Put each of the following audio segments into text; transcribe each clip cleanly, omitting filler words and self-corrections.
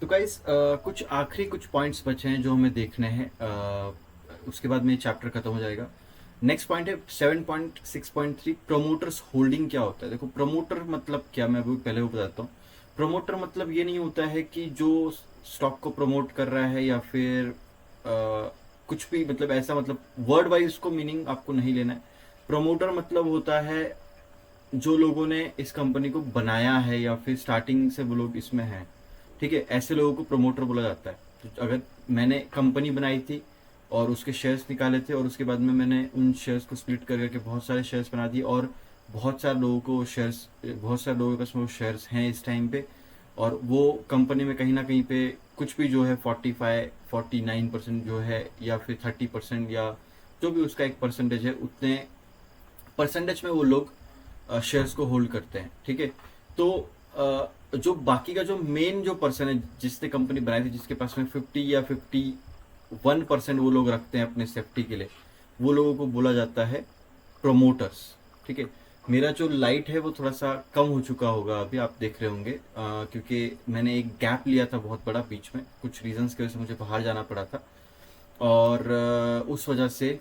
तो गाइस कुछ पॉइंट्स बचे हैं जो हमें देखने हैं। उसके बाद में चैप्टर खत्म हो जाएगा। नेक्स्ट पॉइंट है 7.6.3, प्रोमोटर्स होल्डिंग क्या होता है। देखो प्रोमोटर मतलब क्या, मैं अभी पहले वो बताता हूँ। प्रोमोटर मतलब ये नहीं होता है कि जो स्टॉक को प्रमोट कर रहा है या फिर कुछ भी, मतलब ऐसा, मतलब वर्ड वाइज उसको मीनिंग आपको नहीं लेना है। प्रोमोटर मतलब होता है जो लोगों ने इस कंपनी को बनाया है या फिर स्टार्टिंग से वो लोग इसमें हैं, ठीक है, ऐसे लोगों को प्रमोटर बोला जाता है। तो अगर मैंने कंपनी बनाई थी और उसके शेयर्स निकाले थे और उसके बाद में मैंने उन शेयर्स को स्प्लिट कर करके बहुत सारे शेयर्स बना दिए और बहुत सारे लोगों के पास वो शेयर्स हैं इस टाइम पे, और वो कंपनी में कहीं ना कहीं पे कुछ भी जो है 49% जो है या फिर 30% या जो भी उसका एक परसेंटेज है, उतने परसेंटेज में वो लोग शेयर्स को होल्ड करते हैं, ठीक है। तो जो बाकी का जो मेन जो पर्सन है जिसने कंपनी बनाई थी, जिसके पास में 50 या 51% वो लोग रखते हैं अपने सेफ्टी के लिए, वो लोगों को बोला जाता है प्रोमोटर्स, ठीक है। मेरा जो लाइट है वो थोड़ा सा कम हो चुका होगा, अभी आप देख रहे होंगे, क्योंकि मैंने एक गैप लिया था बहुत बड़ा बीच में, कुछ रीजंस की वजह से मुझे बाहर जाना पड़ा था। और उस वजह से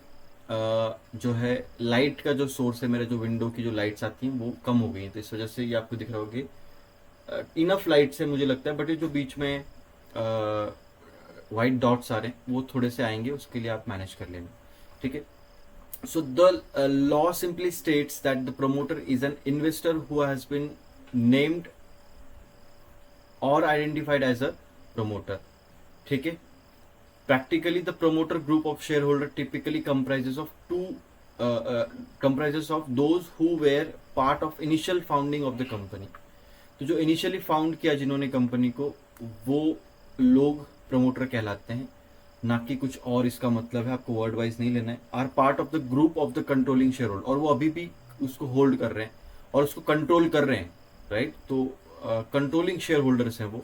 जो है लाइट का जो सोर्स है, मेरे जो विंडो की जो लाइट्स आती हैं वो कम हो गई हैं, तो इस वजह से ये आपको दिख रहा होगा। इनफ लाइट से मुझे लगता है, बट ये जो बीच में वाइट डॉट्स आ रहे हैं वो थोड़े से आएंगे, उसके लिए आप मैनेज कर लेना, ठीक है। So the law simply states that the promoter is an investor who has been named or identified as a promoter, ठीक है। Practically, the promoter group of shareholder typically comprises of those who were part of initial founding of the company. तो जो initially found किया जिन्होंने company को, वो लोग promoter कहलाते हैं, ना कि कुछ और। इसका मतलब है, आपको वर्ड वाइज नहीं लेना है। Are part of the group of the controlling share holder, और वो अभी भी उसको होल्ड कर रहे हैं और उसको कंट्रोल कर रहे हैं, राइट। तो कंट्रोलिंग शेयर होल्डर्स हैं वो,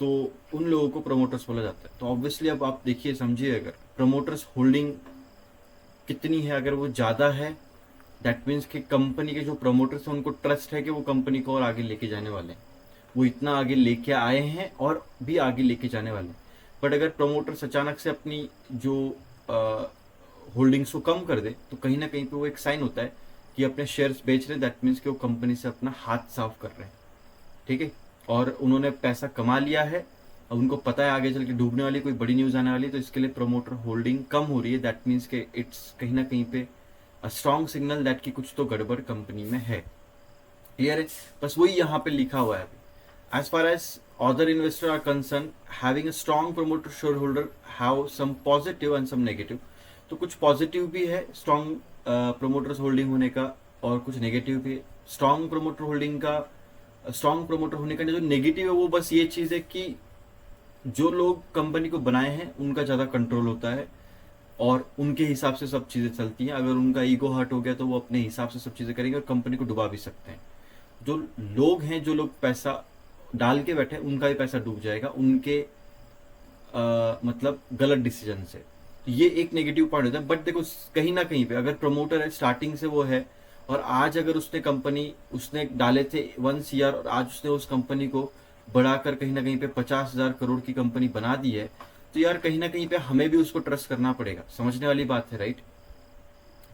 तो उन लोगों को प्रमोटर्स बोला जाता है। तो ऑब्वियसली अब आप देखिए, समझिए, अगर प्रमोटर्स होल्डिंग कितनी है, अगर वो ज़्यादा है, दैट मीन्स कि कंपनी के जो प्रमोटर्स हैं उनको ट्रस्ट है कि वो कंपनी को और आगे लेके जाने वाले हैं, वो इतना आगे लेके आए हैं और भी आगे लेके जाने वाले हैं। बट अगर प्रमोटर्स अचानक से अपनी जो होल्डिंग्स को कम कर दे, तो कहीं ना कहीं पे वो एक साइन होता है कि अपने शेयर्स बेच रहे हैं, दैट मीन्स कि वो कंपनी से अपना हाथ साफ कर रहे हैं, ठीक है। और उन्होंने पैसा कमा लिया है, अब उनको पता है आगे चल के डूबने वाली कोई बड़ी न्यूज आने वाली, तो इसके लिए प्रमोटर होल्डिंग कम हो रही है, दैट मीन्स के इट्स कहीं ना कहीं पे अ स्ट्रॉन्ग सिग्नल दैट कि कुछ तो गड़बड़ कंपनी में है। क्लियर है, बस वही यहाँ पे लिखा हुआ है अभी। As far as other investor are concern, having a strong promoter share holder have some positive and some negative. तो कुछ पॉजिटिव भी है स्ट्रॉन्ग प्रमोटर्स होल्डिंग होने का, और कुछ नेगेटिव भी है। स्ट्रॉन्ग प्रमोटर होने का जो नेगेटिव है वो बस ये चीज़ है कि जो लोग कंपनी को बनाए हैं उनका ज़्यादा कंट्रोल होता है और उनके हिसाब से सब चीज़ें चलती हैं। अगर उनका ईगो हर्ट हो गया तो वो अपने हिसाब से सब चीज़ें करेंगे और कंपनी को डुबा भी सकते हैं। जो लोग हैं, जो लोग पैसा डाल के बैठे, उनका भी पैसा डूब जाएगा उनके मतलब गलत डिसीजन से। तो ये एक नेगेटिव पॉइंट होता है। बट देखो, कहीं ना कहीं पे अगर प्रमोटर है, स्टार्टिंग से वो है, और आज अगर उसने डाले थे 1 CR और आज उसने उस कंपनी को बढ़ाकर कहीं ना कहीं पे 50,000 करोड़ की कंपनी बना दी है, तो यार कहीं ना कहीं पे हमें भी उसको ट्रस्ट करना पड़ेगा। समझने वाली बात है, राइट।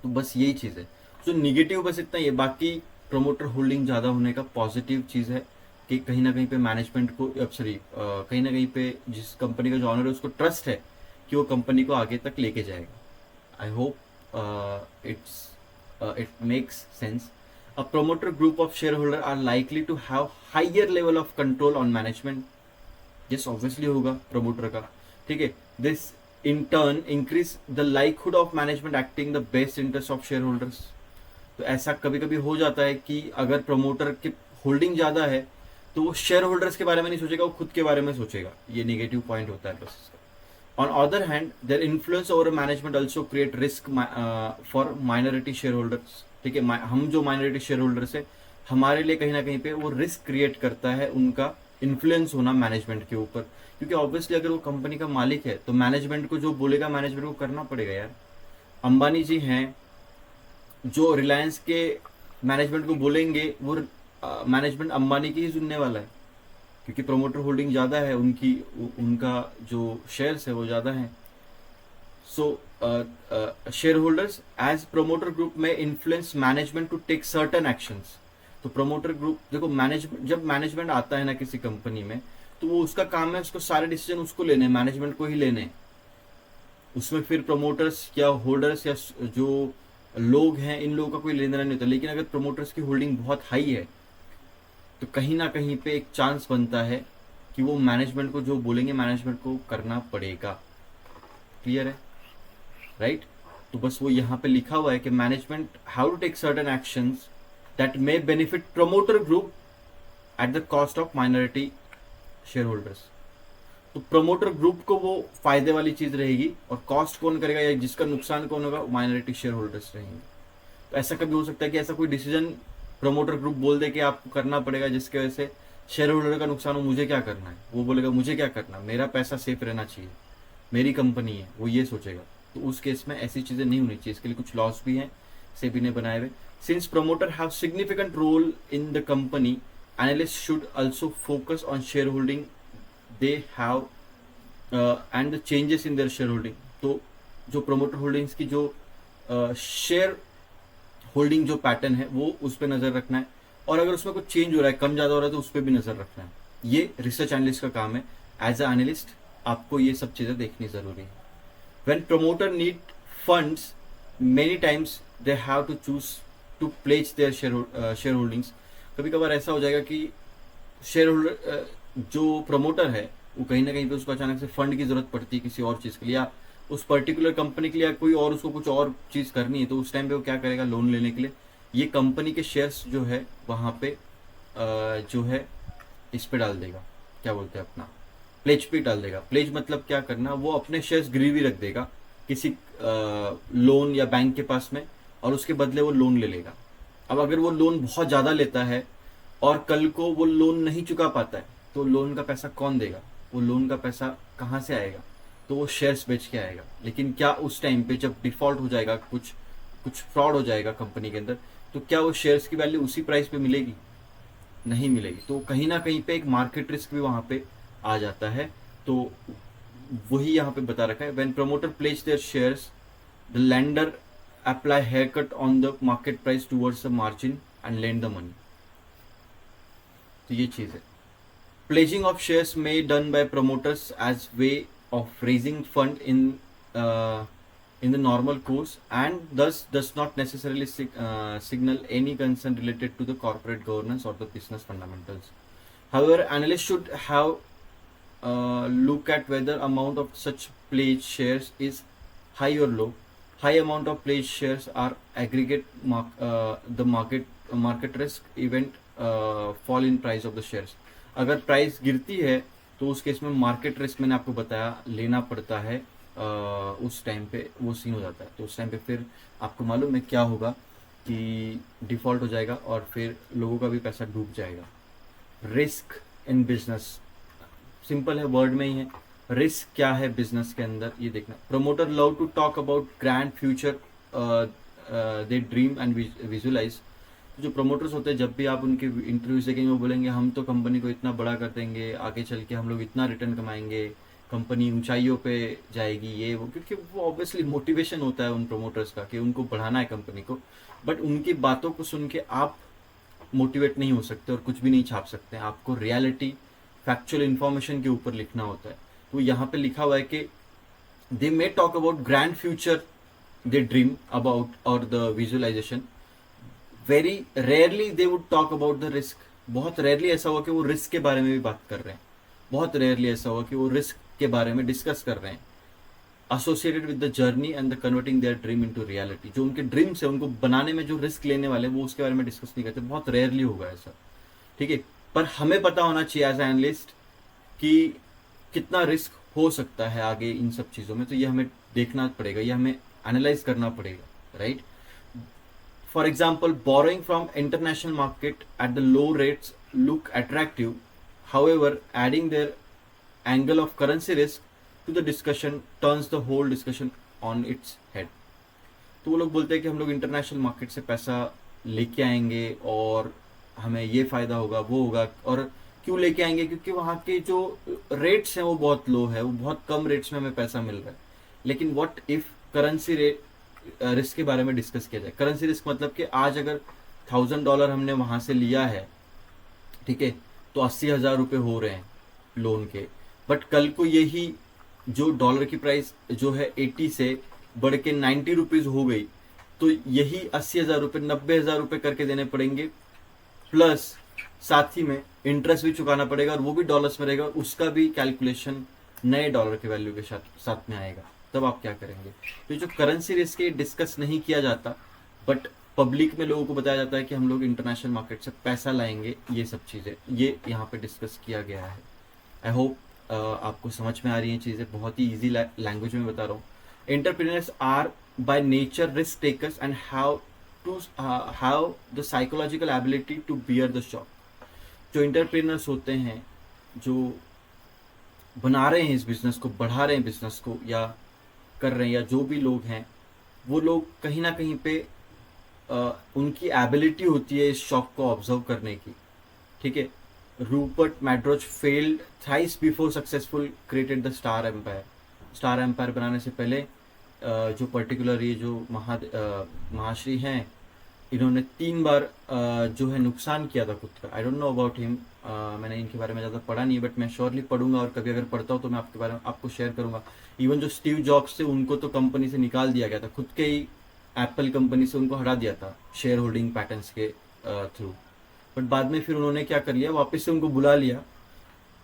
तो बस यही चीज़ है। जो निगेटिव बस इतना ही है, बाकी प्रोमोटर होल्डिंग ज़्यादा होने का पॉजिटिव चीज़ है कि कहीं ना कहीं पे मैनेजमेंट को, सॉरी, कहीं ना कहीं पे जिस कंपनी का जो ऑनर है उसको ट्रस्ट है कि वो कंपनी को आगे तक लेके जाएगा। I hope it makes sense. A promoter group of shareholder are likely to have higher level of control on management. Yes, obviously होगा promoter का, ठीक है। This in turn increase the likelihood of management acting the best interest of shareholders. तो ऐसा कभी कभी हो जाता है कि अगर प्रमोटर की होल्डिंग ज़्यादा है तो वो शेयर होल्डर्स के बारे में नहीं सोचेगा, वो खुद के बारे में सोचेगा। ये नेगेटिव पॉइंट होता है बस इसका। On other hand, their influence over management also create risk for minority shareholders. ठीक है, हम जो minority shareholders है, हमारे लिए कहीं ना कहीं पे वो रिस्क क्रिएट करता है उनका इन्फ्लुएंस होना मैनेजमेंट के ऊपर। क्योंकि ऑब्वियसली अगर वो कंपनी का मालिक है तो मैनेजमेंट को जो बोलेगा मैनेजमेंट को करना पड़ेगा यार। अंबानी जी हैं, जो रिलायंस के मैनेजमेंट को बोलेंगे वो मैनेजमेंट अंबानी की ही सुनने वाला है। क्योंकि प्रमोटर होल्डिंग ज़्यादा है उनकी, उनका जो शेयर्स है वो ज़्यादा है। So share holders as promoter group में influence management to take certain actions. तो प्रमोटर ग्रुप देखो, मैनेजमेंट जब मैनेजमेंट आता है ना किसी कंपनी में, तो वो उसका काम है उसको सारे डिसीजन उसको लेने, मैनेजमेंट को ही लेने। उसमें फिर प्रमोटर्स या होल्डर्स या जो लोग हैं इन लोगों का कोई लेना नहीं होता। लेकिन अगर प्रमोटर्स की होल्डिंग बहुत हाई है तो कहीं ना कहीं पे एक चांस बनता है कि वो मैनेजमेंट को जो बोलेंगे मैनेजमेंट को करना पड़ेगा। क्लियर है, राइट? तो बस वो यहाँ पे लिखा हुआ है कि management how to take certain actions that may benefit promoter group at the cost of minority share holders. तो प्रमोटर ग्रुप को वो फायदे वाली चीज रहेगी, और कॉस्ट कौन करेगा या जिसका नुकसान कौन होगा, माइनॉरिटी शेयर होल्डर्स रहेंगे। तो ऐसा कभी हो सकता है कि ऐसा कोई डिसीजन प्रमोटर ग्रुप बोल दे कि आपको करना पड़ेगा जिसके वजह से शेयर होल्डर का नुकसान हो, मुझे क्या करना है? वो बोलेगा मुझे क्या करना, मेरा पैसा सेफ रहना चाहिए, मेरी कंपनी है, वो ये सोचेगा। तो उस केस में ऐसी चीजें नहीं होनी चाहिए। इसके लिए कुछ लॉस भी हैं सेबी ने बनाए हुए। Since promoter have significant role in the company, analyst should also focus on share holding they have and the changes in their share holding. तो जो प्रमोटर होल्डिंग्स की जो शेयर होल्डिंग जो पैटर्न है वो उस पर नजर रखना है, और अगर उसमें कुछ चेंज हो रहा है, कम ज्यादा हो रहा है, तो उस पर भी नजर रखना है। ये रिसर्च एनालिस्ट का काम है। एज अ एनालिस्ट आपको ये सब चीजें देखनी जरूरी है। When promoter need funds many times they have to choose to pledge their share holdings. कभी कभार ऐसा हो जाएगा कि शेयर होल्डर जो प्रमोटर है वो कहीं ना कहीं पे उसको अचानक से फंड की जरूरत पड़ती है किसी और चीज के लिए, या उस पर्टिकुलर कंपनी के लिए, या कोई और उसको कुछ और चीज करनी है, तो उस टाइम पे वो क्या करेगा, लोन लेने के लिए ये कंपनी के शेयर्स जो है वहां पे जो है इस पे डाल देगा, क्या बोलते हैं अपना प्लेज पे डाल देगा। प्लेज मतलब क्या करना, वो अपने शेयर्स गिरवी रख देगा किसी लोन या बैंक के पास में, और उसके बदले वो लोन ले लेगा। अब अगर वो लोन बहुत ज्यादा लेता है और कल को वो लोन नहीं चुका पाता है, तो लोन का पैसा कौन देगा, वो लोन का पैसा कहाँ से आएगा? तो वो शेयर्स बेच के आएगा। लेकिन क्या उस टाइम पे जब डिफॉल्ट हो जाएगा, कुछ कुछ फ्रॉड हो जाएगा कंपनी के अंदर, तो क्या वो शेयर्स की वैल्यू उसी प्राइस पे मिलेगी? नहीं मिलेगी। तो कहीं ना कहीं पे एक मार्केट रिस्क भी वहां पे आ जाता है। तो वही यहाँ पे बता रखा है, when promoter pledge their shares the lender apply hair cut on the market price towards the margin and lend the money. तो ये चीज है। Pledging of shares may done by promoters as way of raising fund in the normal course, and thus does not necessarily signal any concern related to the corporate governance or the business fundamentals. However, analysts should have look at whether amount of such pledged shares is high or low. High amount of pledged shares are aggregate the market risk event fall in price of the shares. अगर price गिरती है तो उस case में market risk मैंने आपको बताया लेना पड़ता है। उस टाइम पे वो सीन हो जाता है। तो उस टाइम पे फिर आपको मालूम है क्या होगा कि डिफॉल्ट हो जाएगा और फिर लोगों का भी पैसा डूब जाएगा। रिस्क इन बिजनेस सिंपल है, वर्ड में ही है। रिस्क क्या है बिजनेस के अंदर ये देखना। Promoter love to talk about grand future they dream and visualize. जो प्रमोटर्स होते हैं जब भी आप उनके इंटरव्यूज देखेंगे वो बोलेंगे हम तो कंपनी को इतना बड़ा कर देंगे, आगे चल के हम लोग इतना रिटर्न कमाएंगे, कंपनी ऊंचाइयों पे जाएगी, ये वो। क्योंकि वो ऑब्वियसली मोटिवेशन होता है उन प्रमोटर्स का कि उनको बढ़ाना है कंपनी को। बट उनकी बातों को सुन के आप मोटिवेट नहीं हो सकते और कुछ भी नहीं छाप सकते। आपको रियलिटी फैक्चुअल इंफॉर्मेशन के ऊपर लिखना होता है। तो यहाँ पे लिखा हुआ है कि they may talk about grand future they dream about और the visualisation. Very rarely they would talk about the risk. बहुत रेयरली ऐसा हुआ कि वो रिस्क के बारे में भी बात कर रहे हैं। बहुत रेयरली ऐसा हुआ कि वो रिस्क के बारे में डिस्कस कर रहे हैं। Associated with the journey and the converting their dream into reality. जो उनके ड्रीम्स है उनको बनाने में जो रिस्क लेने वाले वो उसके बारे में डिस्कस नहीं करते। बहुत रेयरली होगा ऐसा, ठीक है। पर हमें पता होना चाहिए एज एनालिस्ट कि कितना रिस्क हो सकता है आगे इन सब चीजों में। तो ये हमें देखना पड़ेगा, ये हमें एनालाइज करना पड़ेगा, right. For example, borrowing from international market at the low rates look attractive. However, adding their angle of currency risk to the discussion turns the whole discussion on its head. तो वो लोग बोलते हैं कि हम लोग इंटरनेशनल मार्केट से पैसा लेके आएंगे और हमें ये फायदा होगा वो होगा, और क्यों लेके आएंगे? क्योंकि वहाँ के जो रेट्स हैं वो बहुत लो है, वो बहुत कम रेट्स में हमें पैसा मिल रहा है। लेकिन what if currency rate risk के बारे में डिस्कस किया जाए। करेंसी रिस्क मतलब कि आज अगर $1000 हमने वहां से लिया है, ठीक है, तो 80,000 रुपये हो रहे हैं लोन के। बट कल को यही जो डॉलर की प्राइस जो है 80 से बढ़ के 90 रुपीज हो गई, तो यही 80,000 रुपये 90,000 रुपये करके देने पड़ेंगे, प्लस साथ ही में इंटरेस्ट भी चुकाना पड़ेगा, और वो भी डॉलर्स में रहेगा, और उसका भी कैलकुलेशन नए डॉलर के वैल्यू के साथ में आएगा। तब आप क्या करेंगे? तो जो करेंसी रिस्क है डिस्कस नहीं किया जाता, बट पब्लिक में लोगों को बताया जाता है कि हम लोग इंटरनेशनल मार्केट से पैसा लाएंगे, ये सब चीज़ें ये यहाँ पे डिस्कस किया गया है। आई होप आपको समझ में आ रही हैं चीज़ें, बहुत ही ईजी लैंग्वेज में बता रहा हूँ। Entrepreneurs are by nature risk takers and how to how the psychological ability to bear the shock. जो एंटरप्रेन्योर्स होते हैं, जो बना रहे हैं इस बिजनेस को, बढ़ा रहे हैं बिजनेस को, या कर रहे हैं, या जो भी लोग हैं, वो लोग कहीं ना कहीं पे उनकी एबिलिटी होती है इस शॉक को ऑब्जर्व करने की, ठीक है। Rupert Murdoch failed thrice before successful created the Star empire. Star empire बनाने से पहले जो पर्टिकुलर ये जो महाश्री हैं, इन्होंने 3 बार जो है नुकसान किया था खुद का। I don't know about him, मैंने इनके बारे में ज़्यादा पढ़ा नहीं है, बट मैं श्योरली पढ़ूंगा, और कभी अगर पढ़ता हूँ तो मैं आपके बारे में आपको शेयर करूंगा। इवन जो स्टीव जॉब्स थे, उनको तो कंपनी से निकाल दिया गया था, खुद के ही एप्पल कंपनी से उनको हटा दिया था शेयर होल्डिंग पैटर्न्स के थ्रू। बट बाद में फिर उन्होंने क्या कर लिया, वापस से उनको बुला लिया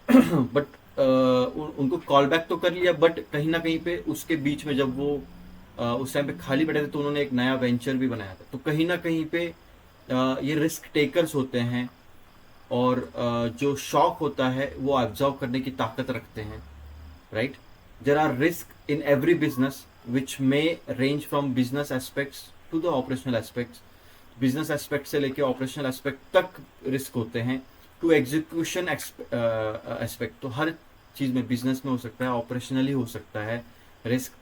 बट उनको कॉल बैक तो कर लिया, बट कहीं ना कहीं पे उसके बीच में जब वो उस टाइम पे खाली बैठे थे, तो उन्होंने एक नया वेंचर भी बनाया था। तो कहीं ना कहीं पे ये रिस्क टेकर्स होते हैं, और जो शॉक होता है वो ऑब्जर्व करने की ताकत रखते हैं, right. There are risk in every business which may range from business aspects to the operational aspects. Business aspect से लेके ऑपरेशनल एस्पेक्ट तक रिस्क होते हैं, टू एग्जीक्यूशन एस्पेक्ट। तो हर चीज में, बिजनेस में हो सकता है, ऑपरेशनली हो सकता है रिस्क,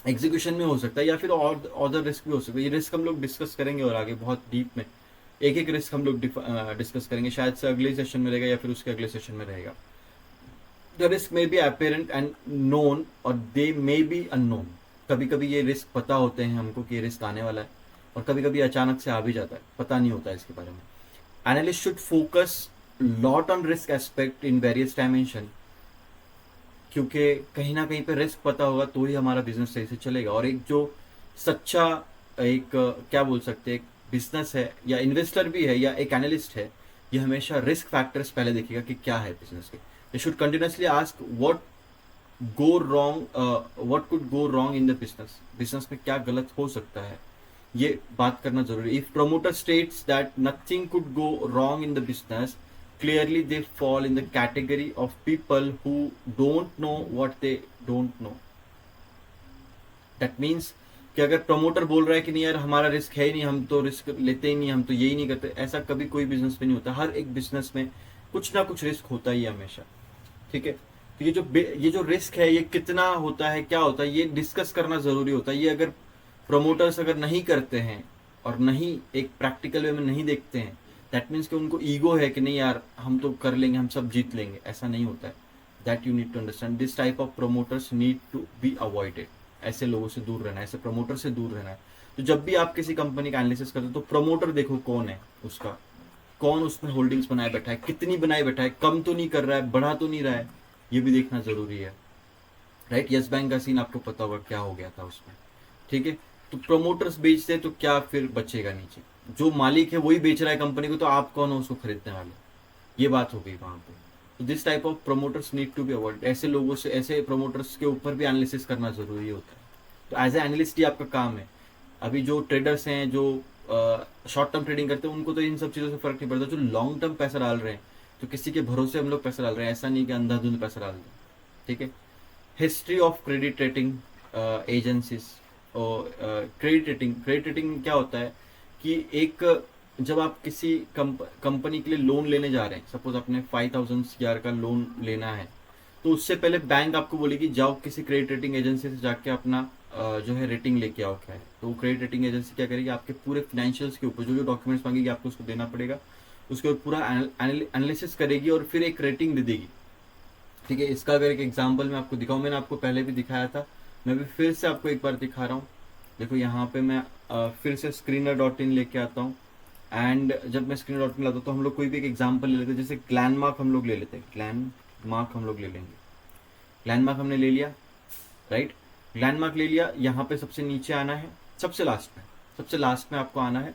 एग्जीक्यूशन में हो सकता है, या फिर और अदर रिस्क भी हो सकता है। ये रिस्क हम लोग डिस्कस करेंगे और आगे बहुत डीप में एक एक रिस्क हम लोग डिस्कस करेंगे, शायद से अगले सेशन में रहेगा या फिर उसके अगले सेशन में रहेगा। The risk may be apparent and known, और दे मे बी अननोन। कभी कभी ये रिस्क पता होते हैं हमको कि ये रिस्क आने वाला है, और कभी कभी अचानक से आ भी जाता है, पता नहीं होता है इसके बारे में। Analyst should focus lot on risk aspect in various dimension, क्योंकि कहीं ना कहीं पे रिस्क पता होगा तो ही हमारा बिजनेस सही से चलेगा। और एक जो सच्चा एक क्या बोल सकते हैं, एक बिजनेस है या इन्वेस्टर भी है या एक एनालिस्ट है, ये हमेशा रिस्क फैक्टर्स पहले देखेगा कि क्या है बिजनेस के। They should continuously ask what could go wrong in the business. Business में क्या गलत हो सकता है, ये बात करना जरूरी है। If promoter states that nothing could go wrong in the business, clearly they fall in the category of people who don't know what they don't know. That means कि अगर प्रमोटर बोल रहा है कि नहीं यार हमारा रिस्क है ही नहीं, हम तो रिस्क लेते ही नहीं, हम तो यही नहीं करते, ऐसा कभी कोई बिजनेस में नहीं होता। हर एक बिजनेस में कुछ ना कुछ रिस्क होता ही है हमेशा, ठीक है। तो ये जो रिस्क है, ये कितना होता है, क्या होता है, ये डिस्कस करना जरूरी होता है। ये अगर प्रमोटर्स अगर नहीं करते हैं और नहीं एक प्रैक्टिकल वे में नहीं देखते हैं, दैट मीन्स कि उनको ईगो है कि नहीं यार हम तो कर लेंगे, हम सब जीत लेंगे, ऐसा नहीं होता है। That you need to understand. This type of promoters need to be avoided. ऐसे लोगों से दूर रहना है, ऐसे प्रमोटर से दूर रहना है। तो जब भी आप किसी कंपनी का एनालिसिस करते हो तो प्रमोटर देखो कौन है उसका, कौन उसमें होल्डिंग्स बनाए बैठा है, कितनी बनाए बैठा है, कम तो नहीं कर रहा है, बढ़ा तो नहीं रहा है, ये भी देखना जरूरी है, राइट। यस बैंक का सीन आपको पता होगा क्या हो गया था उसमें, ठीक है। तो प्रमोटर्स बेचते हैं तो क्या फिर बचेगा नीचे, जो मालिक है वही बेच रहा है कंपनी को, तो आप कौन हो उसको खरीदने वाले, ये बात हो गई वहां पे। तो this type of promoters need to be avoid. ऐसे लोगों से, ऐसे प्रमोटर्स के ऊपर भी एनालिसिस करना जरूरी होता है। तो एज ए एनालिस्ट ही आपका काम है। अभी जो ट्रेडर्स हैं, जो शॉर्ट टर्म ट्रेडिंग करते हैं, उनको तो इन सब चीज़ों से फर्क नहीं पड़ता। जो लॉन्ग टर्म पैसा डाल रहे हैं, तो किसी के भरोसे हम लोग पैसा डाल रहे हैं, ऐसा नहीं कि अंधाधुंध पैसा डाल दें, ठीक है। History of credit rating agencies और क्रेडिट रेटिंग क्या होता है कि एक जब आप किसी कंपनी के लिए लोन लेने जा रहे हैं, सपोज आपने 5000 CR का लोन लेना है, तो उससे पहले बैंक आपको बोलेगी जाओ किसी क्रेडिट रेटिंग एजेंसी से जाके अपना जो है रेटिंग लेके आओ क्या है। तो क्रेडिट रेटिंग एजेंसी क्या करेगी, आपके पूरे फाइनेंशियल्स के ऊपर जो जो डॉक्यूमेंट्स मांगेगी आपको उसको देना पड़ेगा, उसके ऊपर पूरा एनालिसिस करेगी और फिर एक रेटिंग दे देगी। ठीक है, इसका अगर एक एग्जांपल मैं आपको दिखाऊं, मैंने आपको पहले भी दिखाया था, मैं भी फिर से आपको एक बार दिखा रहा हूँ। देखो यहाँ पे मैं फिर से screener.in लेके आता हूँ। एंड जब मैं screener.in लाता हूँ तो हम लोग कोई भी एक एग्जांपल ले लेते हैं, जैसे ग्लैंडमार्क हम लोग ले लेते हैं, ग्लैंडमार्क हम लोग ले लेंगे। ग्लैंडमार्क हमने ले लिया, राइट। ग्लैंडमार्क ले लिया, यहाँ पे सबसे नीचे आना है, सबसे लास्ट में आपको आना है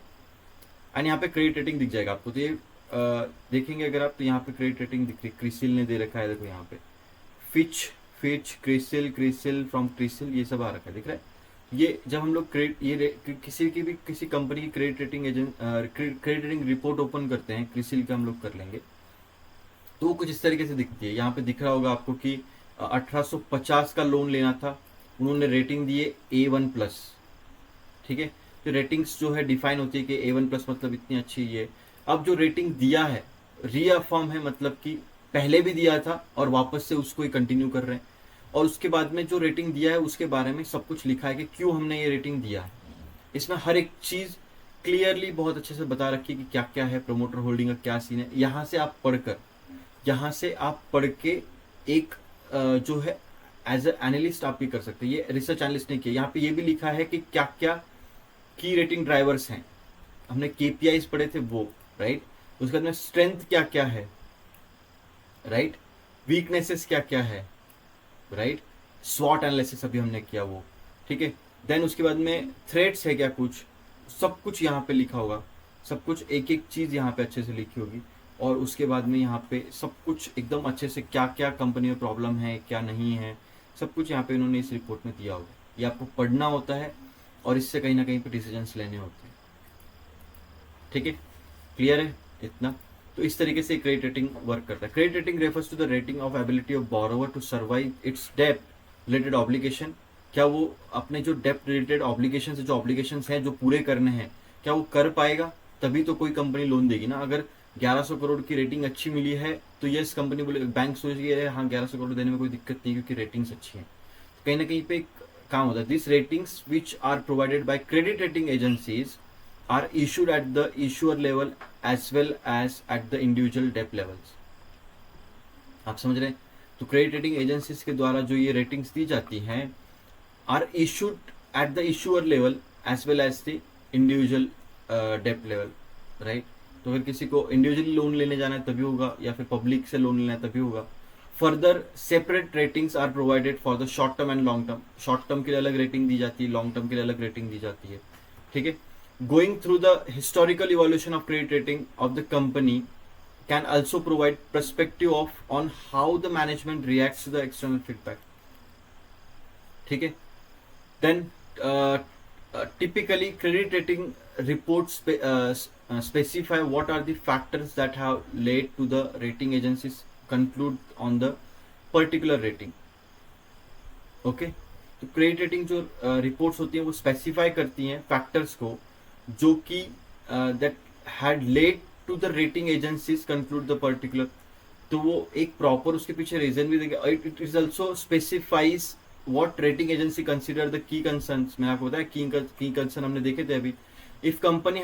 एंड यहाँ पे क्रेडिट रेटिंग दिख जाएगा आपको। तो ये देखेंगे अगर आप, तो यहाँ पे क्रेडिट रेटिंग दिख रही, क्रिसिल ने दे रखा है, देखो यहाँ पे फिच क्रिसिल फ्रॉम क्रिसिल, ये सब आ रखा है, दिख रहा है। ये जब हम लोग किसी कंपनी की क्रेडिट रेटिंग रिपोर्ट ओपन करते हैं, क्रिसिल का हम लोग कर लेंगे, तो वो कुछ इस तरीके से दिखती है। यहाँ पे दिख रहा होगा आपको कि 1850 का लोन लेना था, उन्होंने रेटिंग दी है A1+। ठीक है, तो रेटिंग्स जो है डिफाइन होती है कि A1+ मतलब इतनी अच्छी है। अब जो रेटिंग दिया है रीअफर्म है, मतलब कि पहले भी दिया था और वापस से उसको ही कंटिन्यू कर रहे हैं, और उसके बाद में जो रेटिंग दिया है उसके बारे में सब कुछ लिखा है कि क्यों हमने ये रेटिंग दिया है। इसमें हर एक चीज क्लियरली बहुत अच्छे से बता रखी है कि क्या क्या है, प्रमोटर होल्डिंग का क्या सीन है। यहाँ से आप पढ़ के एक जो है एज ए एनालिस्ट आप भी कर सकते हैं। ये रिसर्च एनालिस्ट ने किया, यहाँ पे ये भी लिखा है कि क्या क्या की रेटिंग ड्राइवर्स हैं। हमने KPIs पढ़े थे वो, राइट। उसके बाद में स्ट्रेंथ क्या क्या है, राइट, वीकनेसेस क्या क्या है, राइट, स्वॉट एनालिसिस अभी हमने किया वो, ठीक है। देन उसके बाद में थ्रेड्स है क्या, कुछ सब कुछ यहाँ पे लिखा होगा, सब कुछ एक एक चीज यहाँ पे अच्छे से लिखी होगी। और उसके बाद में यहाँ पे सब कुछ एकदम अच्छे से क्या क्या कंपनी में प्रॉब्लम है क्या नहीं है, सब कुछ यहाँ पे इन्होंने इस रिपोर्ट में दिया होगा। ये आपको पढ़ना होता है और इससे कहीं ना कहीं पे डिसीजंस लेने होते हैं। ठीक है, क्लियर है इतना। तो इस तरीके से क्रेडिट रेटिंग वर्क करता है। Credit rating refers to the rating of ability of borrower to survive its डेब्ट रिलेटेड ऑब्लिगेशन। क्या वो अपने जो डेब्ट रिलेटेड ऑब्लिगेशन है, जो ऑब्लिगेशन हैं जो पूरे करने हैं, क्या वो कर पाएगा, तभी तो कोई कंपनी लोन देगी ना। अगर 1100 करोड़ की रेटिंग अच्छी मिली है तो यस कंपनी बोले, बैंक सोचेगी हाँ 1100 करोड़ देने में कोई दिक्कत नहीं क्योंकि रेटिंग्स अच्छी हैं। तो कहीं ना कहीं पे काम होता है। This ratings which are provided by credit rating agencies are issued at the issuer level as well as at the individual debt levels। आप समझ रहे हैं। तो क्रेडिट रेटिंग एजेंसीज के द्वारा जो ये रेटिंग्स दी जाती हैं are issued at the issuer level as well as the individual डेप्ट लेवल, राइट। तो अगर किसी को इंडिविजुअली लोन लेने जाना है तभी होगा, या फिर पब्लिक से लोन लेना है तभी होगा। Further separate ratings are provided for the short term and long term. Short term के लिए अलग रेटिंग दी जाती है, लॉन्ग टर्म के लिए अलग रेटिंग दी जाती है। ठीक है। Going through the historical evolution of credit rating of the company can also provide perspective on how the management reacts to the external feedback। ठीक है। Then typically credit rating reports specify what are the factors that have led to the rating agencies conclude on the particular rating। Okay, तो credit rating जो reports होती हैं वो specify करती हैं factors को जो कि that had led to the rating agencies conclude the particular. तो वो एक प्रॉपर उसके पीछे रीजन भी देगा। It is also specifies what rating agency consider the key concerns. मैंने आपको बताया की कंसर्न हमने देखे थे अभी। If company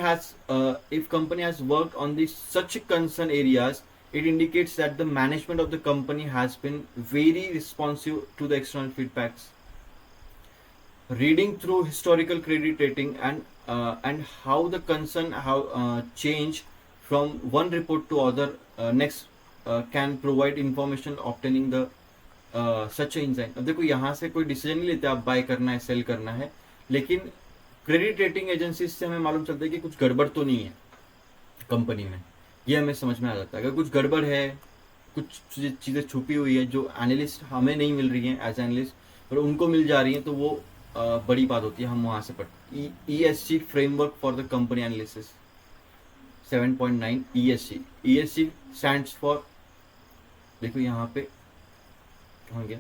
has worked on the such concern areas, it indicates that the management of the company has been very responsive to the external feedbacks। Reading through historical credit rating and how the concern have changed from one report to other next can provide information obtaining the such a insight। अब देखो यहाँ से कोई decision नहीं लेते आप bye करना है सेल करना है, लेकिन क्रेडिट रेटिंग एजेंसीज से हमें मालूम चलता है कि कुछ गड़बड़ तो नहीं है कंपनी में। ये हमें समझ में आ जाता है। अगर कुछ गड़बड़ है, कुछ चीज़ें छुपी हुई है जो एनालिस्ट हमें नहीं मिल रही हैं एज एनालिस्ट और उनको मिल जा रही हैं, तो वो बड़ी बात होती है। हम वहाँ से पढ़ते ESG framework for the company analysis 7.9 ESG stands for, देखो यहाँ पे हो गया,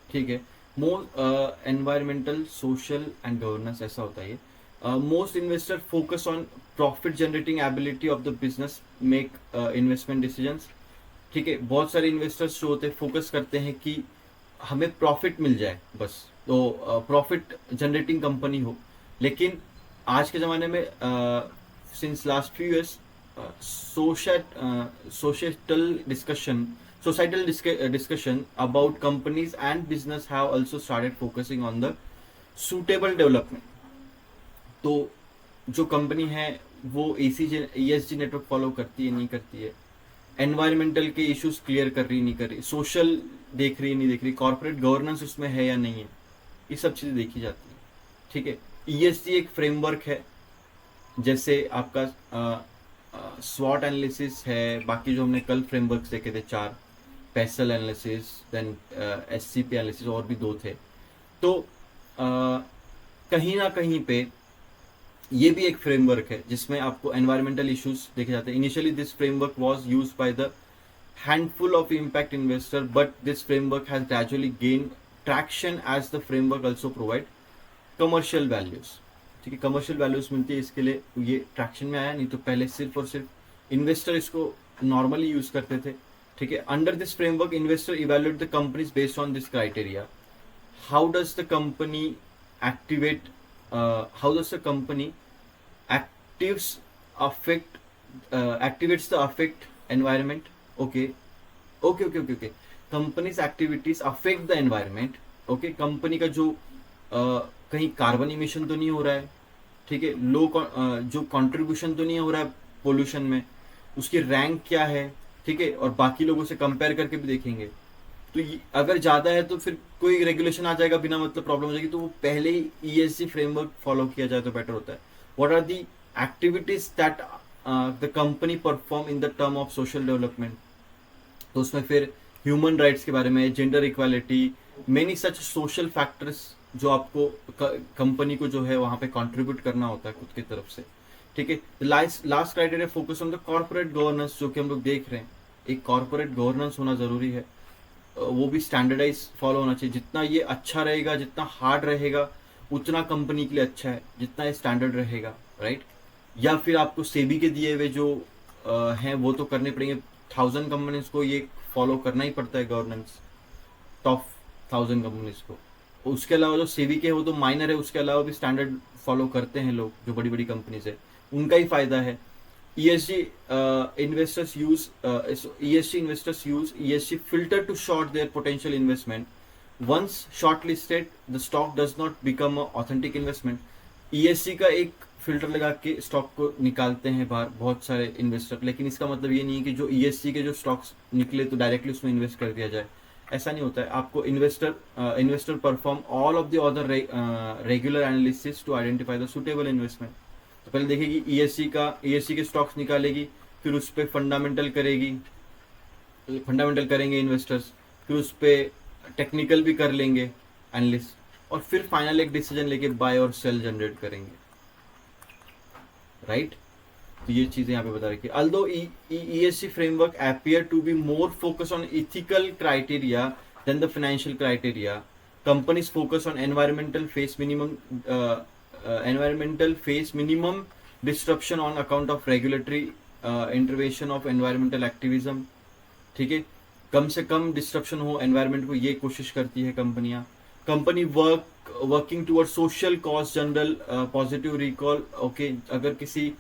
ठीक है, मोर एनवायरमेंटल सोशल एंड गवर्नेंस, ऐसा होता है ये। Most investors focus on profit generating ability of the business make investment decisions। ठीक है, बहुत सारे इन्वेस्टर्स जो होते हैं फोकस करते हैं कि हमें प्रॉफिट मिल जाए बस, तो प्रॉफिट जनरेटिंग कंपनी हो। लेकिन आज के ज़माने में since last few years societal discussion about companies and business have also started focusing on the suitable development. तो जो कंपनी है वो ESG नेटवर्क फॉलो करती है नहीं करती है, एनवायरमेंटल के इश्यूज क्लियर कर रही नहीं कर रही, सोशल देख रही नहीं देख रही, कॉर्पोरेट गवर्नेंस उसमें है या नहीं है, ये सब चीजें देखी जाती है. ठीक है, ESG एक फ्रेमवर्क है, जैसे आपका स्वॉट एनालिसिस है, बाकी जो हमने कल फ्रेमवर्क देखे थे 4, pestle analysis, then SCP analysis, और भी 2 थे. तो कहीं ना कहीं पे ये भी एक फ्रेमवर्क है जिसमें आपको एनवायरमेंटल इश्यूज देखे जाते हैं. Initially this framework was used by the handful of impact investor, but this framework has gradually gained traction as the framework also provide commercial values. ठीक है, कमर्शियल वैल्यूज मिलती है, इसके लिए ये ट्रैक्शन में आया, नहीं तो पहले सिर्फ और सिर्फ इन्वेस्टर इसको नॉर्मली यूज करते थे. ठीक है, under this framework investor evaluate the companies based on this criteria. How does the company activate, how does the company activates the affect environment. Okay. Companies activities affect the environment. Okay, company का जो कहीं carbon emission तो नहीं हो रहा है, ठीक है, जो कंट्रीब्यूशन तो नहीं हो रहा है पोल्यूशन में, उसकी रैंक क्या है, ठीक है, और बाकी लोगों से कंपेयर करके भी देखेंगे. तो अगर ज्यादा है तो फिर कोई रेगुलेशन आ जाएगा, बिना मतलब प्रॉब्लम हो जाएगी, तो वो पहले ही ESG फ्रेमवर्क फॉलो किया जाए तो बेटर होता है. What are the activities that the company perform in the term of social development. तो उसमें फिर ह्यूमन राइट्स के बारे में, gender equality, many such social factors जो आपको कंपनी को जो है वहां पे कंट्रीब्यूट करना होता है खुद की तरफ से. ठीक है, last criteria focus on the corporate governance, जो कि हम लोग देख रहे हैं. एक कॉर्पोरेट गवर्नेंस होना जरूरी है, वो भी स्टैंडर्डाइज फॉलो होना चाहिए. जितना ये अच्छा रहेगा, जितना हार्ड रहेगा, उतना कंपनी के लिए अच्छा है, जितना ये स्टैंडर्ड रहेगा. राइट, या फिर आपको सेबी के दिए हुए जो हैं वो तो करने पड़ेंगे. 1000 कंपनीज को ये फॉलो करना ही पड़ता है गवर्नेंस, टॉप 1000 कंपनीज को. उसके अलावा जो सेबी के वो तो माइनर है, उसके अलावा भी स्टैंडर्ड फॉलो करते हैं लोग, जो बड़ी बड़ी कंपनीज है, उनका ही फायदा है. ESG investors use ESG filter to short their potential investment. Once shortlisted, the stock does not become an authentic investment. ESG का एक फिल्टर लगा के स्टॉक को निकालते हैं बाहर बहुत सारे इन्वेस्टर, लेकिन इसका मतलब ये नहीं है कि जो ESG के जो स्टॉक्स निकले तो डायरेक्टली उसमें इन्वेस्ट कर दिया जाए. ऐसा नहीं होता है. आपको investor perform all of the other regular analysis to identify the suitable investment. तो पहले देखेगी ESG के स्टॉक्स निकालेगी, फिर उस पर फंडामेंटल करेंगे इन्वेस्टर्स, फिर उस पर टेक्निकल भी कर लेंगे एनालिस्ट, और फिर फाइनल एक डिसीजन लेके बाय और सेल जनरेट करेंगे. राइट, तो ये चीजें यहाँ पे बता रखी. Although ESG framework appear to be more focused on ethical criteria than the financial criteria, companies focus on environmental face minimum disruption on account of regulatory intervention of environmental activism. ठीक है, कम से कम डिस्ट्रप्शन हो environment को, ये कोशिश करती है कंपनियां. Company working toward social cause general positive recall. Okay, अगर किसी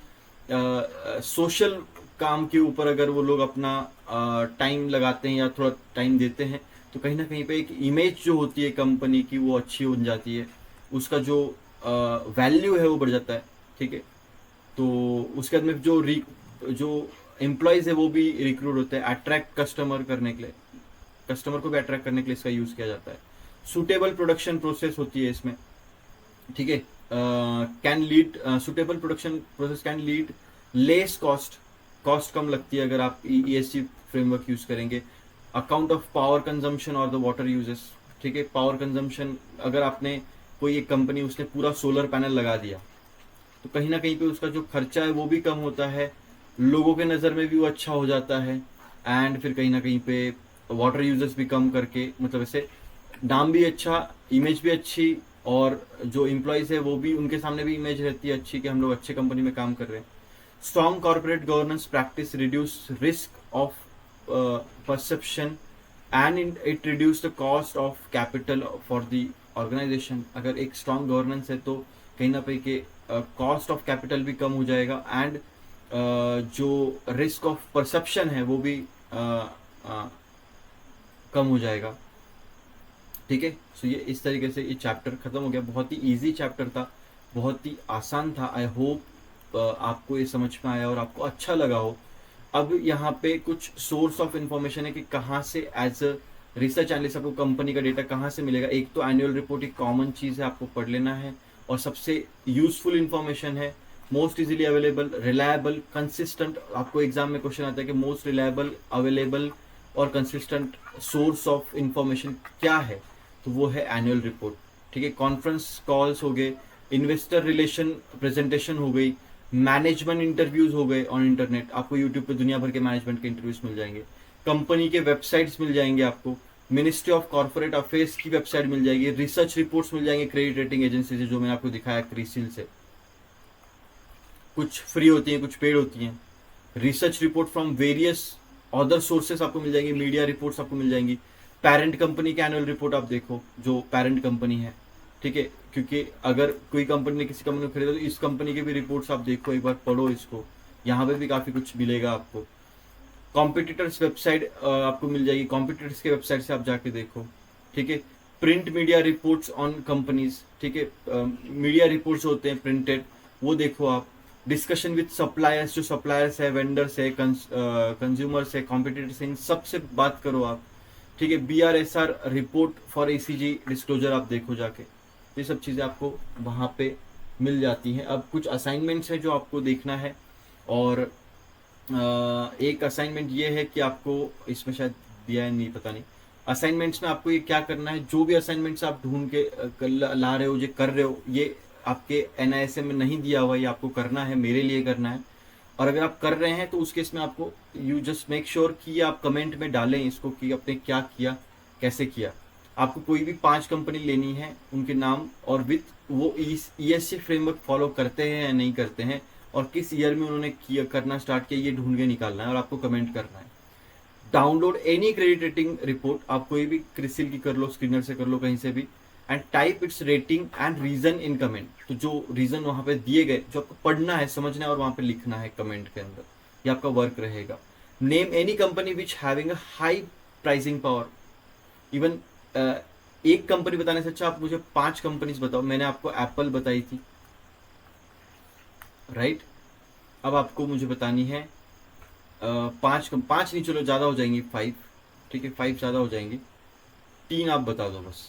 सोशल काम के ऊपर अगर वो लोग अपना टाइम लगाते हैं या थोड़ा टाइम देते हैं, तो कहीं ना कहीं पे एक इमेज जो होती है कंपनी की वो अच्छी हो जाती है, उसका जो वैल्यू है वो बढ़ जाता है. ठीक है, तो उसके बाद में जो एम्प्लॉयज है वो भी रिक्रूट होते हैं, अट्रैक्ट कस्टमर करने के लिए, कस्टमर को भी अट्रैक्ट करने के लिए इसका यूज किया जाता है. सुटेबल प्रोडक्शन प्रोसेस होती है इसमें. ठीक है, can lead suitable production process can lead less cost कम लगती है अगर आप ESG फ्रेमवर्क यूज करेंगे. अकाउंट ऑफ पावर कंजम्पशन और द वाटर यूजेस. ठीक है, पावर कंजम्पशन, अगर आपने कोई एक कंपनी उसने पूरा सोलर पैनल लगा दिया, तो कहीं ना कहीं पे उसका जो खर्चा है वो भी कम होता है, लोगों के नज़र में भी वो अच्छा हो जाता है, एंड फिर कहीं ना कहीं पे वाटर यूजेस भी कम करके, मतलब ऐसे नाम भी अच्छा, इमेज भी अच्छी, और जो एम्प्लॉयज है वो भी, उनके सामने भी इमेज रहती है अच्छी कि हम लोग अच्छे कंपनी में काम कर रहे हैं. Strong corporate governance practice reduce risk of perception and it reduce the cost of capital for the organization. अगर एक स्ट्रॉन्ग गवर्नेंस है तो कहीं ना कहीं के कॉस्ट ऑफ कैपिटल भी कम हो जाएगा, एंड जो रिस्क ऑफ परसेप्शन है वो भी कम हो जाएगा। ठीक है, सो ये इस तरीके से ये चैप्टर खत्म हो गया। बहुत ही इजी चैप्टर था, बहुत ही आसान था। आई होप आपको ये समझ में आया और आपको अच्छा लगा हो। अब यहाँ पे कुछ सोर्स ऑफ इंफॉर्मेशन है कि कहाँ से एज अ रिसर्च एनालिस्ट आपको कंपनी का डेटा कहाँ से मिलेगा। एक तो एनुअल रिपोर्ट एक कॉमन चीज़ है, आपको पढ़ लेना है और सबसे यूजफुल इंफॉर्मेशन है, most easily available, reliable, consistent. आपको एग्जाम में क्वेश्चन आता है कि मोस्ट रिलायबल, अवेलेबल और कंसिस्टेंट सोर्स ऑफ इंफॉर्मेशन क्या है, तो वो है एनुअल रिपोर्ट। ठीक है, कॉन्फ्रेंस कॉल्स हो गए, इन्वेस्टर रिलेशन प्रेजेंटेशन हो गई, मैनेजमेंट इंटरव्यूज हो गए ऑन इंटरनेट। आपको यूट्यूब पे दुनिया भर के मैनेजमेंट के इंटरव्यूज मिल जाएंगे, कंपनी के वेबसाइट्स मिल जाएंगे, आपको मिनिस्ट्री ऑफ कॉर्पोरेट अफेयर्स की वेबसाइट मिल जाएगी, रिसर्च रिपोर्ट्स मिल जाएंगे क्रेडिट रेटिंग एजेंसी से, जो मैंने आपको दिखाया क्रिसिल से। कुछ फ्री होती हैं, कुछ पेड होती हैं। Research report from various other sources आपको मिल जाएंगी, मीडिया रिपोर्ट्स आपको मिल जाएंगी। पेरेंट कंपनी की एनुअल रिपोर्ट आप देखो, जो पेरेंट कंपनी है। ठीक है, क्योंकि अगर कोई कंपनी ने किसी कंपनी को खरीदा तो इस कंपनी के भी रिपोर्ट्स आप देखो, एक बार पढ़ो इसको, यहाँ पे भी काफ़ी कुछ मिलेगा आपको। कॉम्पिटिटर्स वेबसाइट आपको मिल जाएगी, कॉम्पिटिटर्स के वेबसाइट से आप जाके देखो। ठीक है, print media reports on companies. ठीक है, मीडिया रिपोर्ट्स होते हैं प्रिंटेड, वो देखो आप। डिस्कशन विद सप्लायर्स, जो सप्लायर्स है, वेंडर्स है, कंज्यूमर्स है, कॉम्पिटिटर्स है, इन सबसे बात करो आप। ठीक है, BRSR report for ACG disclosure आप देखो जाके, ये सब चीज़ें आपको वहाँ पे मिल जाती हैं। अब कुछ असाइनमेंट्स हैं जो आपको देखना है, और एक असाइनमेंट ये है कि आपको इसमें शायद दिया है, नहीं पता नहीं। असाइनमेंट्स में आपको ये क्या करना है, जो भी असाइनमेंट्स आप ढूंढ के ला रहे हो, ये कर रहे हो, ये आपके NISM में नहीं दिया हुआ, ये आपको करना है, मेरे लिए करना है। और अगर आप कर रहे हैं तो उस केस में आपको यू जस्ट मेक श्योर कि आप कमेंट में डालें इसको कि आपने क्या किया, कैसे किया। आपको कोई भी 5 कंपनी लेनी है, उनके नाम और विथ वो ESG फ्रेमवर्क फॉलो करते हैं या नहीं करते हैं, और किस ईयर में उन्होंने किया करना स्टार्ट किया, ये ढूंढ के निकालना है और आपको कमेंट करना है। Download any credit rating report, आप कोई भी क्रिसिल की कर लो, स्क्रीनर से कर लो, कहीं से भी, and type its rating and reason in comment. तो जो रीजन वहां पे दिए गए, जो आपको पढ़ना है, समझना है और वहां पे लिखना है कमेंट के अंदर, ये आपका वर्क रहेगा। Name any company which having a high pricing power. Even एक कंपनी बताने से अच्छा आप मुझे 5 कंपनीज बताओ। मैंने आपको एप्पल बताई थी, राइट? अब आपको मुझे बतानी है 5 नहीं, चलो ज़्यादा हो जाएंगी 5। ठीक है, 5 ज़्यादा हो जाएंगी, 3 आप बता दो बस।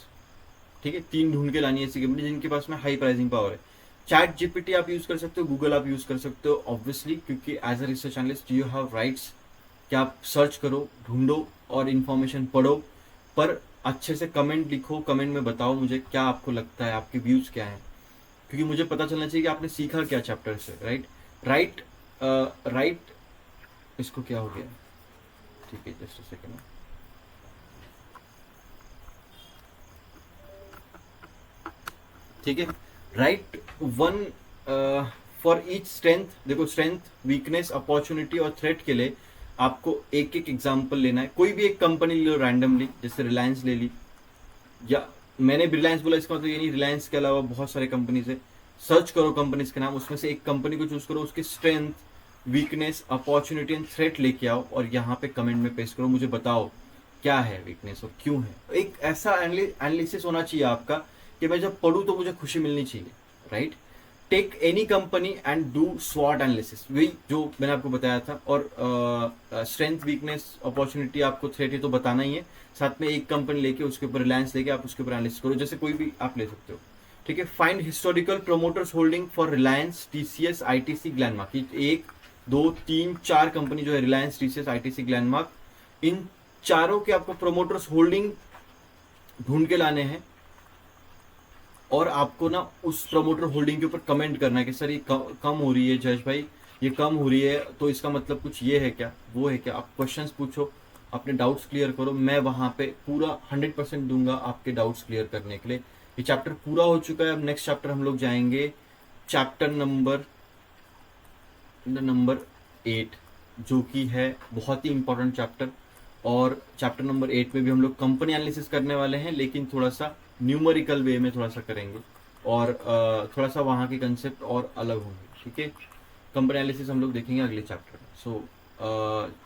ठीक है, 3 ढूंढ के लानी है ऐसी कंपनी जिनके पास में हाई प्राइसिंग पावर है। चैट GPT आप यूज़ कर सकते हो, गूगल आप यूज़ कर सकते हो ऑब्वियसली, क्योंकि as a research analyst you have rights कि आप सर्च करो, ढूंढो और इन्फॉर्मेशन पढ़ो, पर अच्छे से कमेंट लिखो, कमेंट में बताओ मुझे क्या आपको लगता है, आपके व्यूज़ क्या हैं, क्योंकि मुझे पता चलना चाहिए कि आपने सीखा क्या चैप्टर से। राइट, इसको क्या हो गया? ठीक है, जस्ट अ सेकेंड। ठीक है, right one for each strength. देखो, स्ट्रेंथ, वीकनेस, अपॉर्चुनिटी और थ्रेट के लिए आपको एक एक एग्जाम्पल लेना है। कोई भी एक कंपनी ले लो रैंडमली, जैसे रिलायंस ले ली, या मैंने रिलायंस बोला इसका मतलब ये नहीं, रिलायंस के अलावा बहुत सारे कंपनीज है। सर्च करो कंपनीज के नाम, उसमें से एक कंपनी को चूज करो, उसकी strength, weakness, opportunity and threat लेके आओ और यहाँ पे कमेंट में पेस्ट करो, मुझे बताओ क्या है वीकनेस और क्यों है। एक ऐसा एनालिसिस होना चाहिए आपका कि मैं जब पढ़ूँ तो मुझे खुशी मिलनी चाहिए, right? Take any company and do स्वॉट एनालिसिस, वही जो मैंने आपको बताया था। और स्ट्रेंथ, वीकनेस, अपॉर्चुनिटी, आपको थ्रेट, ये तो बताना ही है। साथ में एक कंपनी लेके उसके ऊपर, रिलायंस लेके आप उसके ऊपर एनालिसिस करो, जैसे कोई भी आप ले सकते हो। ठीक है, find historical promoters holding for Reliance, TCS, ITC, ग्लैंडमार्क। 1, 2, 3, 4 company जो है, रिलायंस, TCS, ITC, ग्लैंडमार्क, इन चारों के आपको प्रोमोटर्स होल्डिंग ढूंढ के लाने हैं और आपको ना उस प्रमोटर होल्डिंग के ऊपर कमेंट करना है कि सर ये कम हो रही है जयेश भाई, ये कम हो रही है, तो इसका मतलब कुछ ये है क्या, वो है क्या। आप क्वेश्चंस पूछो, अपने डाउट्स क्लियर करो, मैं वहां पे पूरा 100% दूंगा आपके डाउट्स क्लियर करने के लिए। ये चैप्टर पूरा हो चुका है। अब नेक्स्ट चैप्टर हम लोग जाएंगे, चैप्टर नंबर 8, जो कि है बहुत ही इंपॉर्टेंट चैप्टर। और चैप्टर नंबर 8 में भी हम लोग कंपनी एनालिसिस करने वाले हैं, लेकिन थोड़ा सा न्यूमेरिकल वे में थोड़ा सा करेंगे, और थोड़ा सा वहाँ के कंसेप्ट और अलग होंगे। ठीक है, कंपनी एनालिसिस हम लोग देखेंगे अगले चैप्टर में। सो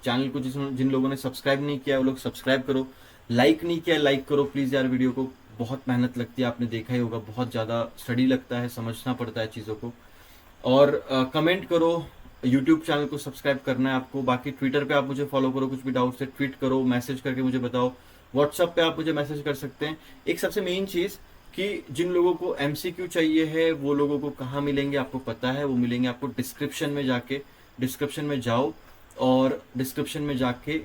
चैनल को जिन लोगों ने सब्सक्राइब नहीं किया वो लोग सब्सक्राइब करो, लाइक नहीं किया लाइक करो प्लीज़ यार। वीडियो को बहुत मेहनत लगती है, आपने देखा ही होगा, बहुत ज़्यादा स्टडी लगता है, समझना पड़ता है चीज़ों को। और कमेंट करो, यूट्यूब चैनल को सब्सक्राइब करना है आपको। बाकी ट्विटर पे आप मुझे फॉलो करो, कुछ भी डाउट है ट्वीट करो, मैसेज करके मुझे बताओ। व्हाट्सएप पे आप मुझे मैसेज कर सकते हैं। एक सबसे मेन चीज़ कि जिन लोगों को MCQ चाहिए है वो लोगों को कहाँ मिलेंगे आपको पता है, वो मिलेंगे आपको डिस्क्रिप्शन में जाके। डिस्क्रिप्शन में जाओ और डिस्क्रिप्शन में जाके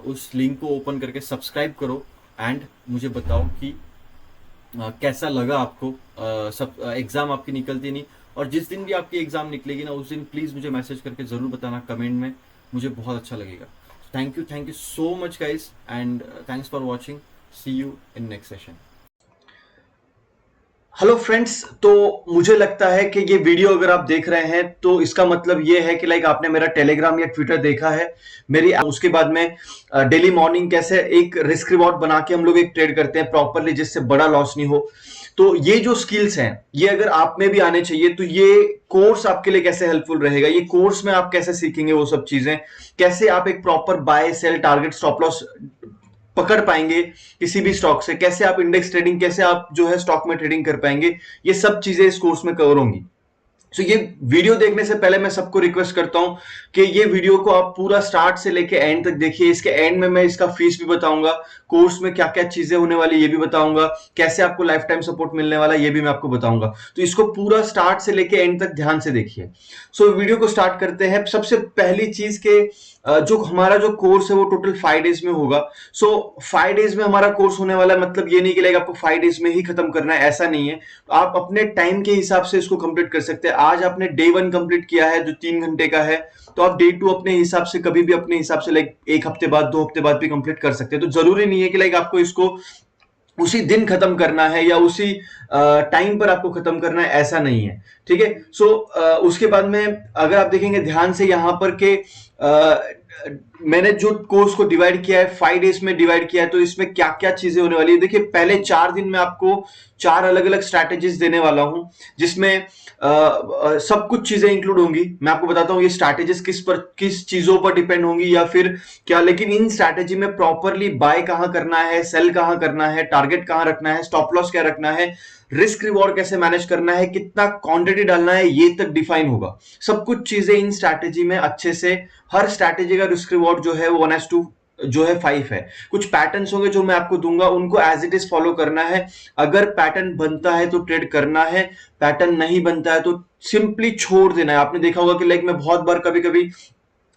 उस लिंक को ओपन करके सब्सक्राइब करो एंड मुझे बताओ कि कैसा लगा आपको। सब एग्ज़ाम आपकी निकलती नहीं, और जिस दिन भी आपकी एग्ज़ाम निकलेगी ना उस दिन प्लीज़ मुझे मैसेज करके ज़रूर बताना कमेंट में, मुझे बहुत अच्छा लगेगा। Thank you so much guys and thanks for watching. See you in next session. Hello friends, तो मुझे लगता है कि ये वीडियो अगर आप देख रहे हैं तो इसका मतलब ये है कि लाइक आपने मेरा टेलीग्राम या ट्विटर देखा है मेरी। उसके बाद में डेली मॉर्निंग कैसे एक रिस्क रिवॉर्ड बना के हम लोग एक ट्रेड करते हैं प्रॉपरली जिससे बड़ा लॉस नहीं हो। तो ये जो स्किल्स हैं ये अगर आप में भी आने चाहिए तो ये कोर्स आपके लिए कैसे हेल्पफुल रहेगा, ये कोर्स में आप कैसे सीखेंगे वो सब चीजें, कैसे आप एक proper buy sell target stop loss पकड़ पाएंगे किसी भी स्टॉक से, कैसे आप इंडेक्स ट्रेडिंग, कैसे आप जो है स्टॉक में ट्रेडिंग कर पाएंगे, ये सब चीजें इस कोर्स में कवर होंगी। सो ये वीडियो देखने से पहले मैं सबको रिक्वेस्ट करता हूं कि ये वीडियो को आप पूरा स्टार्ट से लेके एंड तक देखिए। इसके एंड में मैं इसका फीस भी बताऊंगा, कोर्स में क्या क्या चीजें होने वाली ये भी बताऊंगा, कैसे आपको लाइफ टाइम सपोर्ट मिलने वाला ये भी मैं आपको बताऊंगा। तो इसको पूरा स्टार्ट से लेके एंड तक ध्यान से देखिए। सो वीडियो को स्टार्ट करते हैं। सबसे पहली चीज के जो हमारा जो कोर्स है वो टोटल 5 डेज में होगा। सो 5 डेज में हमारा कोर्स होने वाला है, मतलब ये नहीं कि लाइक आपको 5 डेज में ही खत्म करना है, ऐसा नहीं है। तो आप अपने टाइम के हिसाब से इसको कंप्लीट कर सकते हैं। आज आपने डे 1 कंप्लीट किया है जो 3 घंटे का है, तो आप डे 2 अपने हिसाब से कभी भी अपने हिसाब से लाइक 1 हफ्ते बाद 2 हफ्ते बाद भी कंप्लीट कर सकते हैं। तो जरूरी नहीं है कि लाइक आपको इसको उसी दिन खत्म करना है या उसी टाइम पर आपको खत्म करना है, ऐसा नहीं है। ठीक है। सो उसके बाद में अगर आप देखेंगे ध्यान से यहां पर के मैंने जो कोर्स को डिवाइड किया है 5 डेज में डिवाइड किया है, तो इसमें क्या क्या चीजें होने वाली है देखिए। पहले 4 दिन में आपको 4 अलग अलग स्ट्रैटेजीज देने वाला हूं जिसमें सब कुछ चीजें इंक्लूड होंगी। मैं आपको बताता हूं ये स्ट्रैटेजीज किस चीजों पर डिपेंड होंगी या फिर क्या, लेकिन इन स्ट्रैटेजी में प्रॉपरली बाय कहां करना है, सेल कहां करना है, टारगेट कहां रखना है, स्टॉप लॉस क्या रखना है, रिस्क रिवॉर्ड कैसे मैनेज करना है, कितना क्वांटिटी डालना है, ये तक डिफाइन होगा। सब कुछ चीजें इन स्ट्रैटेजी में अच्छे से, हर स्ट्रैटेजी का रिस्क रिवॉर्ड जो है वो 1:2 जो है 5 है। कुछ पैटर्न्स होंगे जो मैं आपको दूंगा, उनको एज इट इज फॉलो करना है। अगर पैटर्न बनता है तो ट्रेड करना है, पैटर्न नहीं बनता है तो सिंपली छोड़ देना है। आपने देखा होगा कि लाइक मैं बहुत बार कभी कभी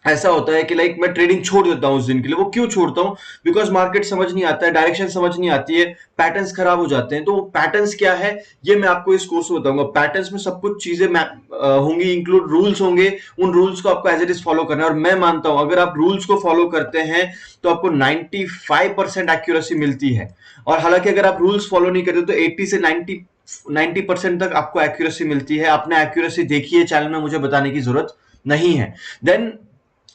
ऐसा होता है कि लाइक मैं ट्रेडिंग छोड़ देता हूं उस दिन के लिए। वो क्यों छोड़ता हूं? बिकॉज मार्केट समझ नहीं आता है, डायरेक्शन समझ नहीं आती है, पैटर्न्स खराब हो जाते हैं। तो पैटर्न्स क्या है ये मैं आपको इस कोर्स में बताऊंगा। पैटर्न्स में सब कुछ चीजें होंगी, इंक्लूड रूल्स होंगे। उन रूल्स को आपको एज इट इज फॉलो करना है। और मैं मानता हूं अगर आप रूल्स को फॉलो करते हैं तो आपको 95% एक्यूरेसी मिलती है। और हालांकि अगर आप रूल्स फॉलो नहीं करते तो 80 से 90% तक आपको एक्यूरेसी मिलती है। आपने एक्यूरेसी देखी है चैनल में, मुझे बताने की जरूरत नहीं है। देन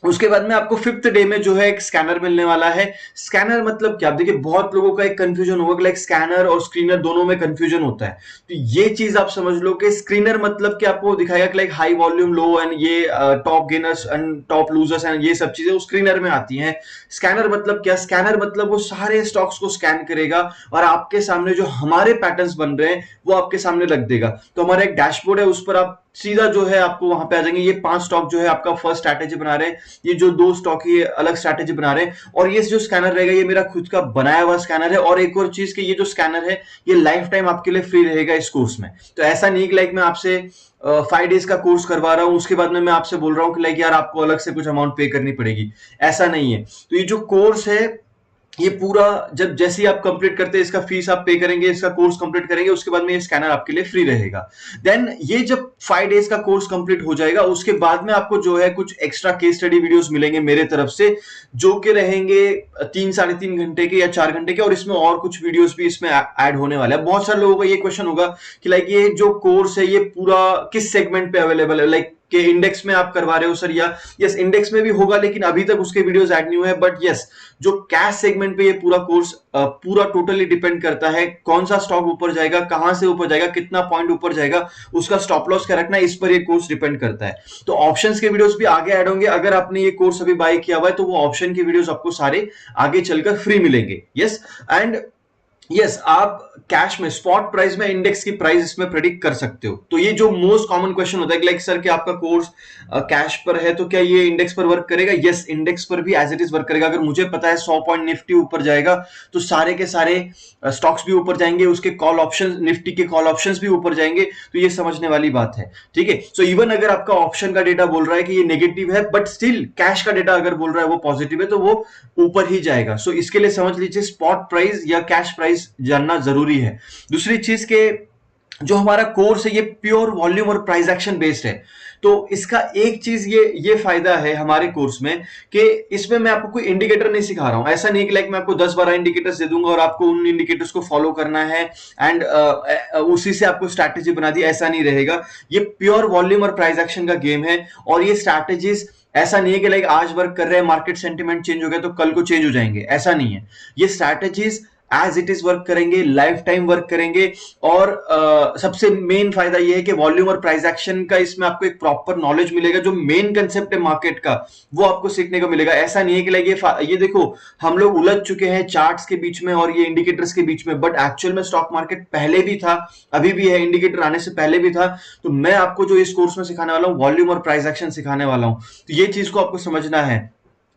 उसके बाद में आपको 5th डे में जो है एक स्कैनर मिलने वाला है। स्कैनर मतलब क्या? देखिए बहुत लोगों का एक कंफ्यूजन होगा कि लाइक स्कैनर और स्क्रीनर दोनों में कंफ्यूजन होता है। तो ये चीज आप समझ लो कि स्क्रीनर मतलब कि आपको दिखाएगा कि like high volume, low and ये top gainers and top losers and ये सब चीजें उस स्क्रीनर में आती हैं। स्कैनर मतलब क्या? स्कैनर मतलब वो सारे स्टॉक्स को स्कैन करेगा और आपके सामने जो हमारे पैटर्न्स बन रहे हैं वो आपके सामने रख देगा। तो हमारा एक डैशबोर्ड है, उस पर आप सीधा जो है आपको वहां पे आ जाएंगे। ये 5 स्टॉक जो है आपका फर्स्ट स्ट्रैटेजी बना रहे हैं, ये जो 2 स्टॉक ये अलग स्ट्रैटेजी बना रहे हैं, और ये जो स्कैनर रहेगा ये मेरा खुद का बनाया हुआ स्कैनर है। और एक और चीज कि ये जो स्कैनर है ये लाइफ टाइम आपके लिए फ्री रहेगा इस कोर्स में। तो ऐसा नहीं कि लाइक मैं आपसे 5 डेज का कोर्स करवा रहा हूं उसके बाद में मैं आपसे बोल रहा हूं कि लाइक यार आपको अलग से कुछ अमाउंट पे करनी पड़ेगी, ऐसा नहीं है। तो ये जो कोर्स है ये पूरा जब जैसे ही आप कंप्लीट करते हैं इसका फीस आप पे करेंगे, इसका कोर्स कंप्लीट करेंगे, उसके बाद में ये स्कैनर आपके लिए फ्री रहेगा। देन ये जब 5 डेज का कोर्स कंप्लीट हो जाएगा उसके बाद में आपको जो है कुछ एक्स्ट्रा केस स्टडी वीडियोस मिलेंगे मेरे तरफ से, जो कि रहेंगे 3-3.5 घंटे के या 4 घंटे के, और इसमें और कुछ वीडियोस भी इसमें ऐड होने वाले हैं। बहुत सारे लोगों का ये क्वेश्चन होगा कि लाइक ये जो कोर्स है ये पूरा किस सेगमेंट पे अवेलेबल है, लाइक के इंडेक्स में आप करवा रहे हो सर, या यस इंडेक्स में भी होगा लेकिन अभी तक उसके वीडियोस ऐड नहीं हुए हैं, बट यस जो कैश सेगमेंट पे ये पूरा कोर्स पूरा टोटली डिपेंड करता है, कौन सा स्टॉक ऊपर जाएगा, कहां से ऊपर जाएगा, कितना पॉइंट ऊपर जाएगा, उसका स्टॉप लॉस क्या रखना है, इस पर ये कोर्स डिपेंड करता है। तो ऑप्शंस के वीडियोस भी आगे ऐड होंगे, अगर आपने ये कोर्स अभी बाय किया हुआ है तो वो ऑप्शन के वीडियोस आपको सारे आगे चलकर फ्री मिलेंगे। यस एंड यस आप कैश में स्पॉट प्राइस में इंडेक्स की प्राइस इसमें प्रेडिक्ट कर सकते हो। तो ये जो मोस्ट कॉमन क्वेश्चन होता है लाइक सर कि आपका कोर्स कैश पर है तो क्या ये इंडेक्स पर वर्क करेगा? यस इंडेक्स पर भी एज इट इज वर्क करेगा। अगर मुझे पता है 100 पॉइंट निफ्टी ऊपर जाएगा तो सारे के सारे स्टॉक्स भी ऊपर जाएंगे, उसके कॉल ऑप्शन निफ्टी के कॉल ऑप्शंस भी ऊपर जाएंगे। तो ये समझने वाली बात है, ठीक है। सो इवन अगर आपका ऑप्शन का डेटा बोल रहा है कि ये नेगेटिव है बट स्टिल कैश का डेटा अगर बोल रहा है वो पॉजिटिव है तो वो ऊपर ही जाएगा। सो इसके लिए समझ लीजिए स्पॉट प्राइस या कैश प्राइस जानना जरूरी है। दूसरी चीज के जो हमारा कोर्स है ये प्योर वॉल्यूम और प्राइस एक्शन बेस्ड है। तो इसका एक चीज ये फायदा है हमारे कोर्स में कि इसमें मैं आपको कोई इंडिकेटर नहीं सिखा रहा हूं। ऐसा नहीं कि लाइक मैं आपको 10-12 इंडिकेटर्स दे दूंगा और आपको उन इंडिकेटर्स को फॉलो करना है एंड उसी से आपको स्ट्रैटेजी बना दी, ऐसा नहीं रहेगा। ये प्योर वॉल्यूम और प्राइस एक्शन का गेम है और ये स्ट्रैटेजीज ऐसा नहीं है कि लाइक आज वर्क कर रहे हैं, मार्केट सेंटिमेंट चेंज हो गया तो कल को चेंज हो जाएंगे, ऐसा नहीं है। ये strategies as it is work करेंगे, लाइफ टाइम वर्क करेंगे। और सबसे मेन फायदा यह है कि वॉल्यूम और प्राइस एक्शन का इसमें आपको एक प्रॉपर नॉलेज मिलेगा। जो मेन कंसेप्ट है मार्केट का वो आपको सीखने को मिलेगा। ऐसा नहीं है कि लाइक ये देखो हम लोग उलझ चुके हैं चार्ट्स के बीच में और ये इंडिकेटर्स के बीच में, बट एक्चुअल में स्टॉक मार्केट पहले भी था, अभी भी है, इंडिकेटर आने से पहले भी था। तो मैं आपको जो इस कोर्स में सिखाने वाला हूं वॉल्यूम और प्राइस एक्शन सिखाने वाला हूं। तो ये चीज को आपको समझना है।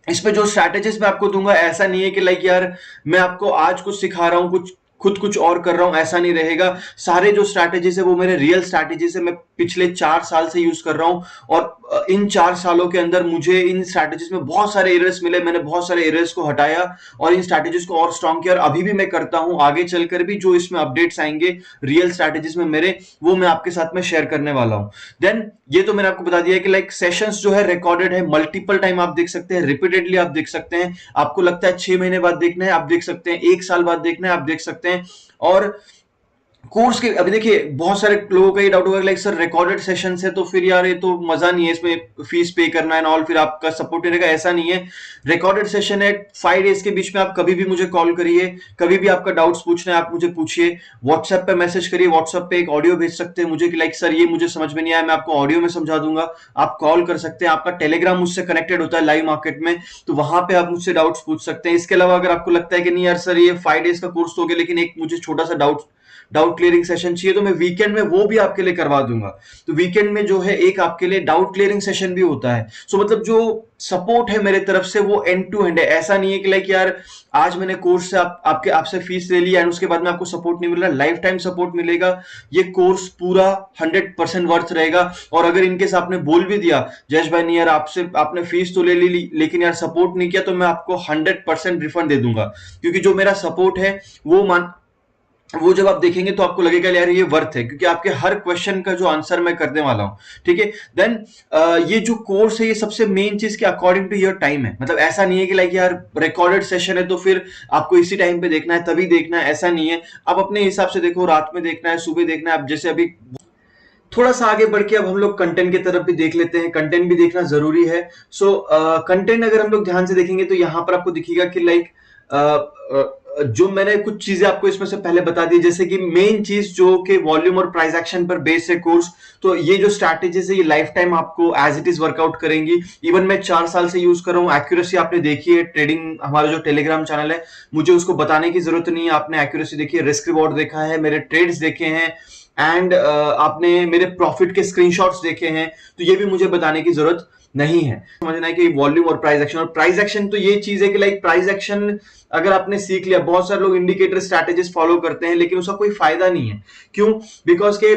इस पे जो स्ट्रैटेजीज मैं आपको दूंगा ऐसा नहीं है कि लाइक यार मैं आपको आज कुछ सिखा रहा हूं खुद कुछ और कर रहा हूं, ऐसा नहीं रहेगा। सारे जो स्ट्रैटेजीज है वो मेरे रियल स्ट्रैटेजीज है, मैं पिछले 4 साल से यूज कर रहा हूं और इन 4 सालों के अंदर मुझे इन स्ट्रैटेजीज में बहुत सारे एरर्स मिले, मैंने बहुत सारे एरर्स को हटाया और इन स्ट्रैटेजीज को और स्ट्रॉन्ग किया और अभी भी मैं करता हूं। आगे चलकर भी जो इसमें अपडेट्स आएंगे रियल स्ट्रैटेजीज में मेरे, वो मैं आपके साथ में शेयर करने वाला हूं। देन ये तो मैंने आपको बता दिया कि लाइक सेशंस जो है रिकॉर्डेड है, मल्टीपल टाइम आप देख सकते हैं, रिपीटेडली आप देख सकते हैं। आपको लगता है 6 महीने बाद देखना है आप देख सकते हैं, 1 साल बाद देखना है आप देख सकते हैं। और कोर्स के अभी देखिए बहुत सारे लोगों का ये डाउट होगा लाइक सर रिकॉर्डेड सेशन है तो फिर यार ये तो मजा नहीं है, इसमें फीस पे करना है ऑल, फिर आपका सपोर्ट रहेगा। ऐसा नहीं है, रिकॉर्डेड सेशन है 5 डेज के बीच में। आप कभी भी मुझे कॉल करिए, कभी भी आपका डाउट्स पूछना है आप मुझे पूछिए, व्हाट्सएप पे मैसेज करिए, व्हाट्सएप पे एक ऑडियो भेज सकते हैं मुझे कि लाइक सर ये मुझे समझ में नहीं आया, मैं आपको ऑडियो में समझा दूंगा। आप कॉल कर सकते हैं, आपका टेलीग्राम मुझसे कनेक्टेड होता है लाइव मार्केट में, तो वहां पे आप मुझसे डाउट्स पूछ सकते हैं। इसके अलावा अगर आपको लगता है कि नहीं यार सर ये 5 डेज का कोर्स तो हो गया लेकिन एक मुझे छोटा सा डाउट क्लियरिंग सेशन चाहिए तो मैं वीकेंड में वो भी आपके लिए करवा दूंगा। तो वीकेंड में जो है एक आपके लिए डाउट क्लियरिंग सेशन भी होता है। सो मतलब जो सपोर्ट है मेरे तरफ से वो एंड टू एंड है। ऐसा नहीं है कि लाइक यार आज मैंने कोर्स से आपसे फीस ले ली एंड उसके बाद में आपको सपोर्ट नहीं मिल रहा, लाइफ टाइम सपोर्ट मिलेगा। ये कोर्स पूरा 100% वर्थ रहेगा। और अगर इनकेस आपने बोल भी दिया जयेश भाई नहीं यार आपसे आपने फीस तो ले ली लेकिन यार सपोर्ट नहीं किया, तो मैं आपको 100% रिफंड दे दूंगा। क्योंकि जो मेरा सपोर्ट है वो जब आप देखेंगे तो आपको लगेगा यार ये वर्थ है, क्योंकि आपके हर क्वेश्चन का जो आंसर मैं करने वाला हूं, ठीक है। देन ये जो कोर्स है ये सबसे मेन चीज कि अकॉर्डिंग टू योर टाइम है। मतलब ऐसा नहीं है कि लाइक यार रिकॉर्डेड सेशन है तो फिर आपको इसी टाइम पे देखना है तभी देखना है, ऐसा नहीं है। आप अपने हिसाब से देखो, रात में देखना है, सुबह देखना है। आप जैसे अभी थोड़ा सा आगे बढ़ के अब हम लोग कंटेंट की तरफ भी देख लेते हैं। कंटेंट भी देखना जरूरी है। सो कंटेंट अगर हम लोग ध्यान से देखेंगे तो यहाँ पर आपको दिखेगा कि लाइक जो मैंने कुछ चीजें आपको इसमें से पहले बता दी, जैसे कि मेन चीज जो कि वॉल्यूम और प्राइस एक्शन पर बेस है कोर्स। तो ये जो स्ट्रैटेजीज है ये लाइफ टाइम आपको एज इट इज वर्कआउट करेंगी। इवन मैं 4 साल से यूज कर रहा हूँ। एक्यूरेसी आपने देखी है, ट्रेडिंग हमारा जो टेलीग्राम चैनल है मुझे उसको बताने की जरूरत नहीं है। आपने एक्यूरेसी देखी है, रिस्क रिवॉर्ड देखा है, मेरे ट्रेड्स देखे हैं एंड आपने मेरे प्रॉफिट के स्क्रीनशॉट्स देखे हैं। तो ये भी मुझे बताने की जरूरत नहीं है। समझना है कि वॉल्यूम और प्राइस एक्शन तो ये चीज है कि लाइक प्राइस एक्शन अगर आपने सीख लिया, बहुत सारे लोग इंडिकेटर स्ट्रैटेजीज फॉलो करते हैं लेकिन उसका कोई फायदा नहीं है। क्यों? बिकॉज के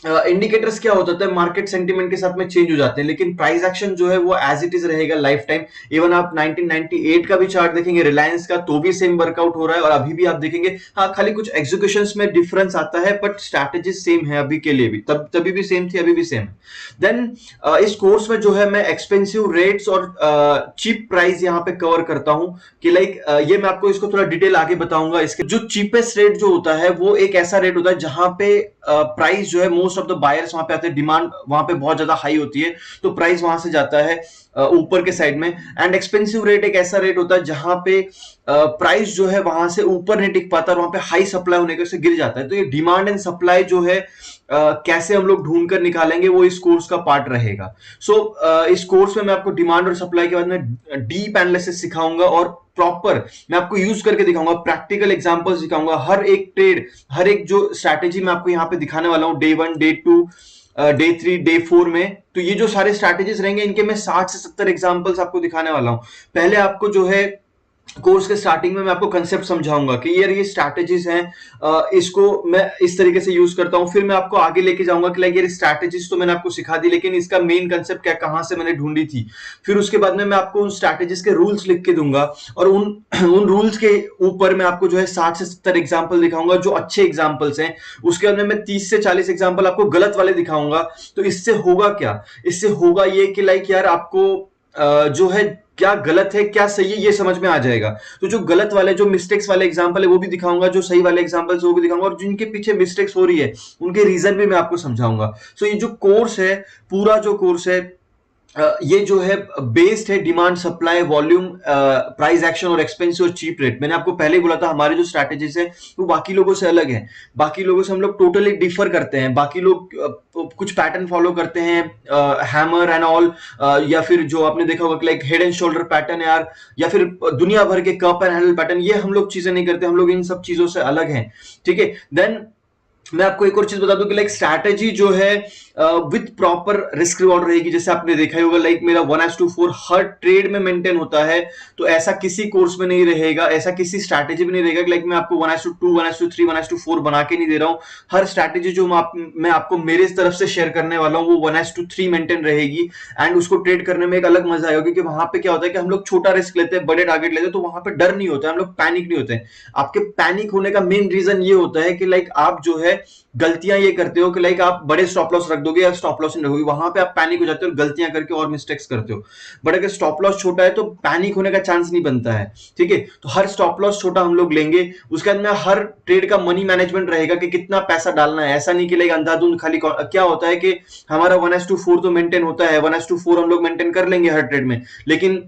इंडिकेटर्स क्या होता है मार्केट सेंटीमेंट के साथ में चेंज हो जाते हैं, लेकिन प्राइस एक्शन जो है वो एज इट इज रहेगा लाइफ टाइम। इवन आप 1998 का भी चार्ट देखेंगे रिलायंस का तो भी सेम वर्कआउट हो रहा है और अभी भी आप देखेंगे। हाँ खाली कुछ एग्जीक्यूशंस में डिफरेंस आता है बट स्ट्रैटेजी सेम है अभी के लिए भी, तभी भी सेम थी अभी भी सेम है। देन इस कोर्स में जो है मैं एक्सपेंसिव रेट्स और चीप प्राइस यहाँ पे कवर करता हूँ कि लाइक ये मैं आपको इसको थोड़ा डिटेल आगे बताऊंगा। इसके जो चीपेस्ट रेट जो होता है वो एक ऐसा रेट होता है जहां पे प्राइस जो है मोस्ट ऑफ द बायर्स वहां पे आते हैं, डिमांड वहां पे बहुत ज्यादा हाई होती है, तो प्राइस वहां से जाता है ऊपर के साइड में। एंड एक्सपेंसिव रेट एक ऐसा रेट होता है जहां पे प्राइस जो है वहां से ऊपर नहीं टिक पाता और वहां पे हाई सप्लाई होने के से गिर जाता है। तो ये डिमांड एंड सप्लाई जो है कैसे हम लोग ढूंढ कर निकालेंगे वो इस कोर्स का पार्ट रहेगा। सो इस कोर्स में मैं आपको डिमांड और सप्लाई के बाद में डीप एनालिसिस सिखाऊंगा और प्रॉपर मैं आपको यूज करके दिखाऊंगा, प्रैक्टिकल एग्जांपल्स दिखाऊंगा। हर एक ट्रेड, हर एक जो स्ट्रैटेजी मैं आपको यहाँ पे दिखाने वाला हूँ, डे 1, डे 2, डे 3, डे 4 में, तो ये जो सारे स्ट्रैटेजीज रहेंगे इनके मैं 60 से 70 एग्जांपल्स आपको दिखाने वाला हूं। पहले आपको जो है कोर्स के स्टार्टिंग में मैं आपको कंसेप्ट समझाऊंगा कि यार ये स्ट्रैटेजीज हैं, इसको मैं इस तरीके से यूज करता हूं। फिर मैं आपको आगे लेके जाऊंगा कि लाइक ये स्ट्रैटेजीज तो मैंने आपको सिखा दी, लेकिन इसका मेन कंसेप्ट क्या, कहां से मैंने ढूंढी थी। फिर उसके बाद में मैं आपको उन स्ट्रैटेजीज के रूल्स लिख के दूंगा और उन रूल्स के ऊपर मैं आपको जो है 60 से 70 एग्जाम्पल दिखाऊंगा जो अच्छे एग्जाम्पल्स हैं। उसके बाद में मैं 30 से 40 एग्जाम्पल आपको गलत वाले दिखाऊंगा। तो इससे होगा क्या, इससे होगा ये कि लाइक यार आपको जो है क्या गलत है क्या सही है ये समझ में आ जाएगा। तो जो गलत वाले, जो मिस्टेक्स वाले एग्जांपल है वो भी दिखाऊंगा, जो सही वाले एग्जांपल है वो भी दिखाऊंगा, और जिनके पीछे मिस्टेक्स हो रही है उनके रीजन भी मैं आपको समझाऊंगा। सो ये जो कोर्स है, पूरा जो कोर्स है, ये जो है बेस्ड है demand, supply, volume, price action और एक्सपेंसिव और चीप रेट। मैंने आपको पहले ही बोला था हमारे जो स्ट्रैटेजीज है वो बाकी लोगों से अलग है। बाकी लोगों से हम लोग टोटली डिफर करते हैं। बाकी लोग कुछ पैटर्न फॉलो करते हैं, हैमर एंड ऑल, या फिर जो आपने देखा होगा like head and shoulder pattern यार, या फिर दुनिया भर के कप एंड हैंडल पैटर्न, ये हम लोग चीजें नहीं करते। हम लोग इन सब चीजों से अलग हैं, ठीक है। देन मैं आपको एक और चीज बता दूं कि लाइक स्ट्रैटेजी जो है विद प्रॉपर रिस्क रिवॉर्ड रहेगी। जैसे आपने देखा ही होगा लाइक मेरा 1:4 हर ट्रेड में मेंटेन होता है, तो ऐसा किसी कोर्स में नहीं रहेगा, ऐसा किसी स्ट्रैटेजी में नहीं रहेगा कि लाइक मैं आपको 1:2, 1:3, 1:4 बना के नहीं दे रहा हूं। हर स्ट्रैटेजी जो मैं आपको मेरे तरफ से शेयर करने वाला हूं वो 1:3 मेंटेन रहेगी। एंड उसको ट्रेड करने में एक अलग मजा आएगा, क्योंकि वहां पे क्या होता है कि हम लोग छोटा रिस्क लेते हैं, बड़े टारगेट लेते हैं, तो वहां पे डर नहीं होता है, हम लोग पैनिक नहीं होते हैं। आपके पैनिक होने का मेन रीजन ये होता है कि लाइक आप जो है गलतियां ये करते हो कि लाइक आप बड़े स्टॉप लॉस रख दोगे या स्टॉप लॉस नहीं रखोगे, वहां पे आप पैनिक हो जाते हो और गलतियां करके और मिस्टेक्स करते हो। बट अगर स्टॉप लॉस छोटा है तो पैनिक होने का चांस नहीं बनता है, ठीक है। तो हर स्टॉप लॉस छोटा हम लोग लेंगे, उसके अंदर हर ट्रेड का मनी मैनेजमेंट रहेगा कि कितना पैसा डालना है। ऐसा नहीं कि लाइक अंधाधुंध खाली क्या होता है कि हमारा 1:4 तो मेंटेन होता है, 1:4 हम लोग मेंटेन कर लेंगे हर ट्रेड में, लेकिन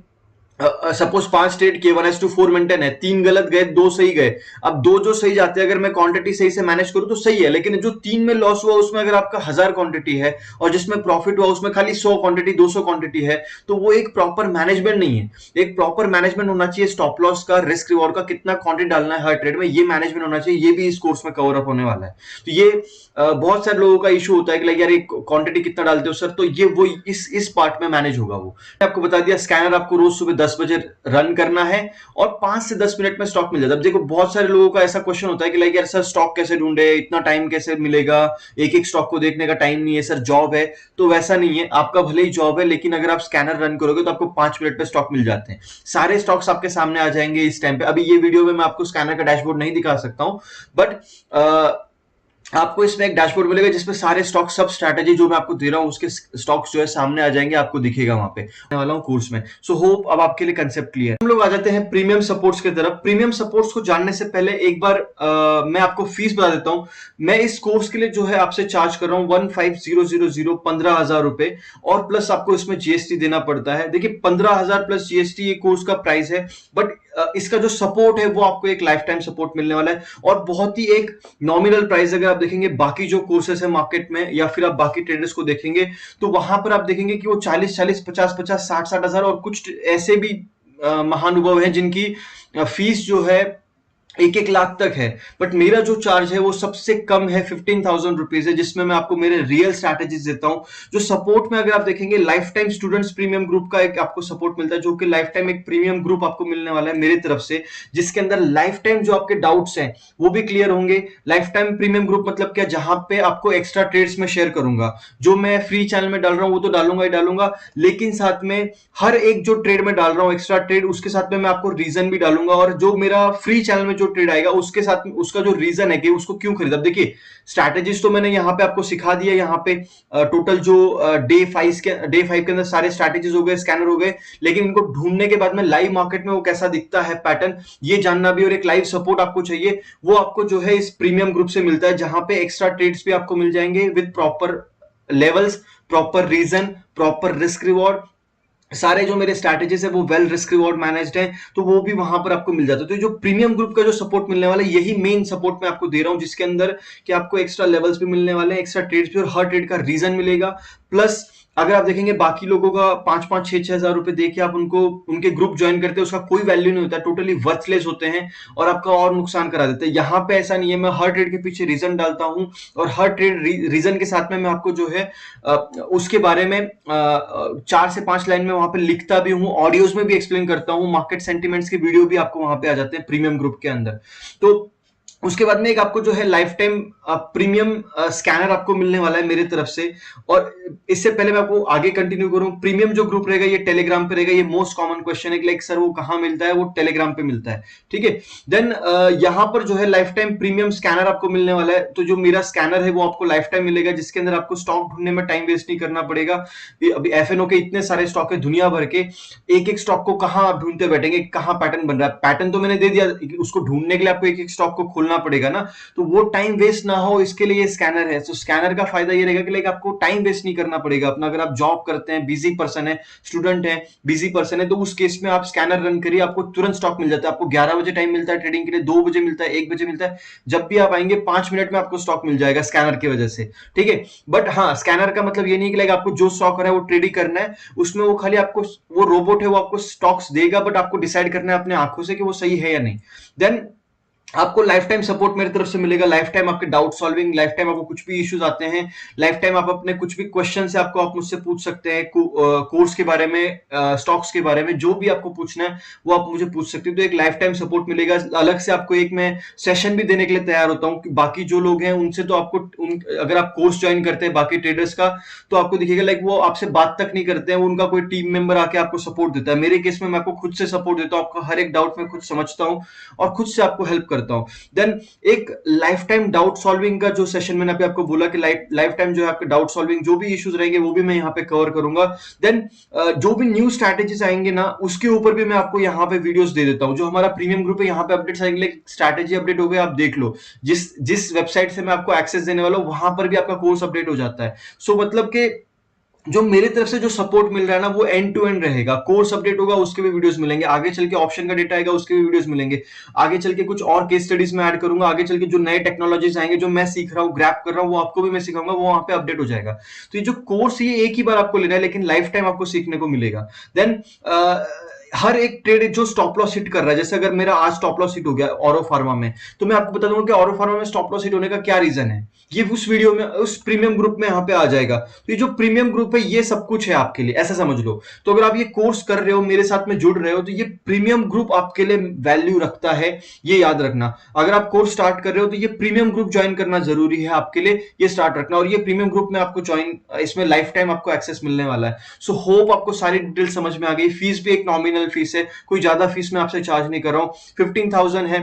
सपोज 5 ट्रेड किए, 1:4 मेंटेन है, 3 गलत गए, 2 सही गए। अब 2 जो सही जाते हैं, अगर मैं क्वांटिटी सही से मैनेज करूं तो सही है, लेकिन जो 3 में लॉस हुआ उसमें अगर आपका 1000 क्वांटिटी है और जिसमें प्रॉफिट हुआ उसमें खाली 100 क्वांटिटी, 200 क्वांटिटी है, तो वो एक प्रॉपर मैनेजमेंट नहीं है। एक प्रॉपर मैनेजमेंट होना चाहिए स्टॉप लॉस का, रिस्क रिवॉर्ड का, कितना क्वांटिटी डालना है हर ट्रेड में, ये मैनेजमेंट होना चाहिए। ये भी इस कोर्स में कवर अप होने वाला है। तो ये बहुत सारे लोगों का इशू होता है कि लाइक यार क्वांटिटी कितना डालते हो सर, तो ये वो इस पार्ट में मैनेज होगा। वो आपको बता दिया, स्कैनर आपको रोज सुबह 10 बजे रन करना है और 5 से 10 मिनट में स्टॉक मिल जाता है। अब देखो बहुत सारे लोगों का ऐसा क्वेश्चन होता है कि लाइक यार सर स्टॉक कैसे ढूंढे, इतना टाइम कैसे मिलेगा, एक एक स्टॉक को देखने का टाइम नहीं है सर, जॉब है। तो वैसा नहीं है, आपका भले ही जॉब है, लेकिन अगर आप स्कैनर रन करोगे तो आपको 5 मिनट में स्टॉक मिल जाते हैं। सारे स्टॉक्स आपके सामने आ जाएंगे इस टाइम पे। अभी ये वीडियो में मैं आपको स्कैनर का डैशबोर्ड नहीं दिखा सकता हूं, बट आपको इसमें एक डैशबोर्ड मिलेगा जिसमें सारे स्टॉक, सब स्ट्रैटेजी जो मैं आपको दे रहा हूं उसके स्टॉक्स जो है सामने आ जाएंगे, आपको दिखेगा वहां पे वाला हूं कोर्स में। सो होप अब आपके लिए कंसेप्ट क्लियर। हम लोग आ जाते हैं प्रीमियम सपोर्ट्स की तरफ। प्रीमियम सपोर्ट्स को जानने से पहले एक बार मैं आपको फीस बता देता हूं। मैं इस कोर्स के लिए जो है आपसे चार्ज कर रहा हूं 15,000, 15,000 रुपए, और प्लस आपको इसमें जीएसटी देना पड़ता है। देखिए 15,000 प्लस जीएसटी ये कोर्स का प्राइस है, बट इसका जो सपोर्ट है वो आपको एक लाइफ टाइम सपोर्ट मिलने वाला है, और बहुत ही एक नॉमिनल प्राइस। अगर आप देखेंगे बाकी जो कोर्सेस है मार्केट में, या फिर आप बाकी ट्रेडर्स को देखेंगे, तो वहां पर आप देखेंगे कि वो 40-40, 50-50, 60-60 हजार, और कुछ ऐसे भी महानुभाव हैं जिनकी फीस जो है 1-1 लाख तक है। बट मेरा जो चार्ज है वो सबसे कम है, 15,000 रुपीज है, जिसमें मैं आपको मेरे रियल स्ट्रैटेजीज देता हूं। जो सपोर्ट में अगर आप देखेंगे, life time students premium group का एक आपको सपोर्ट मिलता है, जो कि लाइफ टाइम एक प्रीमियम ग्रुप आपको मिलने वाला है मेरी तरफ से, जिसके अंदर लाइफ टाइम जो आपके डाउट्स हैं वो भी क्लियर होंगे। लाइफ टाइम प्रीमियम ग्रुप मतलब क्या, जहां पे आपको एक्स्ट्रा ट्रेड्स में शेयर करूंगा, जो मैं फ्री चैनल में डाल रहा हूं वो तो डालूंगा ही डालूंगा, लेकिन साथ में हर एक जो ट्रेड में डाल रहा हूं एक्स्ट्रा ट्रेड, उसके साथ में मैं आपको रीजन भी डालूंगा। और जो मेरा फ्री चैनल में जो ट्रेड आएगा उसके साथ उसका जो रीजन है कि उसको क्यों खरीदा। देखिए स्ट्रैटेजीज तो मैंने यहाँ पे आपको सिखा दिया, यहाँ पे टोटल जो डे 5 के अंदर सारे स्ट्रैटेजीज हो गए, स्कैनर हो गए, लेकिन इनको ढूंढने के बाद में लाइव मार्केट में वो कैसा दिखता है पैटर्न, ये जानना भी, और एक लाइव सपोर्ट आपको चाहिए, वो आपको जो है इस प्रीमियम ग्रुप से मिलता है, जहां पे एक्स्ट्रा ट्रेड्स भी आपको मिल जाएंगे with proper levels, proper reason, proper risk reward, सारे जो मेरे स्ट्रैटेजीज है वो वेल रिस्क रिवॉर्ड मैनेज्ड है, तो वो भी वहां पर आपको मिल जाता है। तो जो प्रीमियम ग्रुप का जो सपोर्ट मिलने वाला है, यही मेन सपोर्ट मैं आपको दे रहा हूं, जिसके अंदर कि आपको एक्स्ट्रा लेवल्स भी मिलने वाले हैं, एक्स्ट्रा ट्रेड्स भी, और हर ट्रेड का रीजन मिलेगा। प्लस अगर आप देखेंगे बाकी लोगों का 5-5, 6-6 हजार रुपए देके आप उनको उनके ग्रुप ज्वाइन करते हैं, उसका कोई वैल्यू नहीं होता, टोटली वर्थलेस होते हैं और आपका और नुकसान करा देते हैं। यहाँ पे ऐसा नहीं है, मैं हर ट्रेड के पीछे रीजन डालता हूं, और हर ट्रेड रीजन के साथ में मैं आपको जो है उसके बारे में 4 से 5 लाइन में वहां पे लिखता भी हूं, ऑडियोज में भी एक्सप्लेन करता हूं, मार्केट सेंटिमेंट्स के वीडियो भी आपको वहां पे आ जाते हैं प्रीमियम ग्रुप के अंदर। तो उसके बाद में एक आपको जो है लाइफ टाइम प्रीमियम स्कैनर आपको मिलने वाला है मेरी तरफ से। और इससे पहले मैं आपको आगे कंटिन्यू करूं, प्रीमियम जो ग्रुप रहेगा ये टेलीग्राम पे रहेगा। ये मोस्ट कॉमन क्वेश्चन है कि लाइक सर वो कहां मिलता है, वो टेलीग्राम पे मिलता है, ठीक है। देन यहां पर जो है लाइफ टाइम प्रीमियम स्कैनर आपको मिलने वाला है। तो जो मेरा स्कैनर है वो आपको लाइफ टाइम मिलेगा, जिसके अंदर आपको स्टॉक ढूंढने में टाइम वेस्ट नहीं करना पड़ेगा। अभी एफएनओ के इतने सारे स्टॉक है दुनिया भर के, एक एक स्टॉक को कहां आप ढूंढते बैठेंगे, कहां पैटर्न बन रहा है, पैटर्न तो मैंने दे दिया, उसको ढूंढने के लिए आपको एक एक स्टॉक को खोलना पड़ेगा ना, तो वो टाइम वेस्ट ना हो इसके लिए ये स्कैनर है। तो स्कैनर का फायदा ये रहेगा कि लाइक आपको टाइम वेस्ट नहीं करना पड़ेगा अपना। अगर आप जॉब करते हैं, बिजी पर्सन है, स्टूडेंट है, बिजी पर्सन है, तो उस केस में आप स्कैनर रन करिए, आपको तुरंत स्टॉक मिल जाता है। आपको 11 बजे टाइम मिलता है ट्रेडिंग के लिए, 2 बजे मिलता है, 1 बजे मिलता है, जब भी आप आएंगे 5 मिनट में आपको स्टॉक मिल जाएगा स्कैनर की वजह से, ठीक है। बट हाँ, स्कैनर का मतलब ये नहीं कि लाइक आपको जो स्टॉक है वो ट्रेड ही करना है, उसमें वो खाली आपको, वो रोबोट है, वो आपको स्टॉक्स देगा, बट आपको डिसाइड करना है अपने आंखों से कि वो सही है या नहीं। देन आपको लाइफ टाइम सपोर्ट मेरी तरफ से मिलेगा, लाइफ टाइम आपके डाउट सॉल्विंग, लाइफ टाइम आपको कुछ भी इश्यूज आते हैं, लाइफ टाइम आप अपने कुछ भी क्वेश्चन से आपको आप मुझसे पूछ सकते हैं, कोर्स के बारे में, स्टॉक्स के बारे में, जो भी आपको पूछना है वो आप मुझे पूछ सकते हैं। तो एक लाइफ टाइम सपोर्ट मिलेगा। अलग से आपको एक मैं सेशन भी देने के लिए तैयार होता हूँ, बाकी जो लोग हैं उनसे तो आपको अगर आप कोर्स ज्वाइन करते हैं बाकी ट्रेडर्स का, तो आपको दिखेगा लाइक वो आपसे बात तक नहीं करते हैं, उनका कोई टीम मेंबर आके आपको सपोर्ट देता है। मेरे केस में मैं आपको खुद से सपोर्ट देता हूँ, आपका हर एक डाउट में खुद समझता हूँ और खुद से आपको हेल्प करता हूँ। देन एक लाइफ टाइम डाउट सॉल्विंग का जो सेशन मैंने अभी आपको बोला कि लाइफ टाइम जो है आपके डाउट सॉल्विंग जो भी इश्यूज रहेंगे वो भी मैं यहाँ पे कवर करूंगा। देन जो भी न्यू स्ट्रैटेजीज आएंगे ना, उसके ऊपर भी मैं आपको यहाँ पे वीडियोस दे देता हूँ। जो हमारा प्रीमियम ग्रुप है, यहाँ पे अपडेट्स आएंगे, स्ट्रैटेजी अपडेट हो गया, आप देख लो, जिस जिस वेबसाइट से मैं आपको एक्सेस देने वाला हूँ वहां पर भी आपका कोर्स अपडेट हो जाता है। सो मतलब कि जो मेरी तरफ से जो सपोर्ट मिल रहा है ना, वो एंड टू एंड रहेगा। कोर्स अपडेट होगा, उसके भी वीडियोस मिलेंगे, आगे चल के ऑप्शन का डेटा आएगा, उसके भी वीडियोस मिलेंगे, आगे चल के कुछ और केस स्टडीज में ऐड करूंगा, आगे चल के जो नए टेक्नोलॉजीज आएंगे, जो मैं सीख रहा हूँ, ग्रैप कर रहा हूँ, वो आपको भी मैं सिखाऊंगा, वो वहां पे अपडेट हो जाएगा। तो ये जो कोर्स ये एक ही बार आपको लेना है, लेकिन लाइफ टाइम आपको सीखने को मिलेगा। देन हर एक ट्रेड जो स्टॉप लॉस हिट कर रहा है, जैसे अगर मेरा आज स्टॉप लॉस हिट हो गया ऑरो फार्मा में, तो मैं आपको बता दूंगा कि ऑरो फार्मा में स्टॉप लॉस हिट होने का क्या रीजन है, ये उस वीडियो में, उस प्रीमियम ग्रुप में यहाँ पे आ जाएगा। तो ये जो प्रीमियम ग्रुप है ये सब कुछ है आपके लिए, ऐसा समझ लो। तो अगर आप ये कोर्स कर रहे हो, मेरे साथ में जुड़ रहे हो, तो ये प्रीमियम ग्रुप आपके लिए वैल्यू रखता है, ये याद रखना। अगर आप कोर्स स्टार्ट कर रहे हो तो ये प्रीमियम ग्रुप ज्वाइन करना जरूरी है आपके लिए, ये स्टार्ट रखना। और ये प्रीमियम ग्रुप में आपको ज्वाइन, इसमें लाइफ टाइम आपको एक्सेस मिलने वाला है। सो होप आपको सारी डिटेल समझ में आ गई। फीस भी एक नॉमिनल फीस है, कोई ज्यादा फीस मैं आपसे चार्ज नहीं कर रहा हूं, 15,000 है।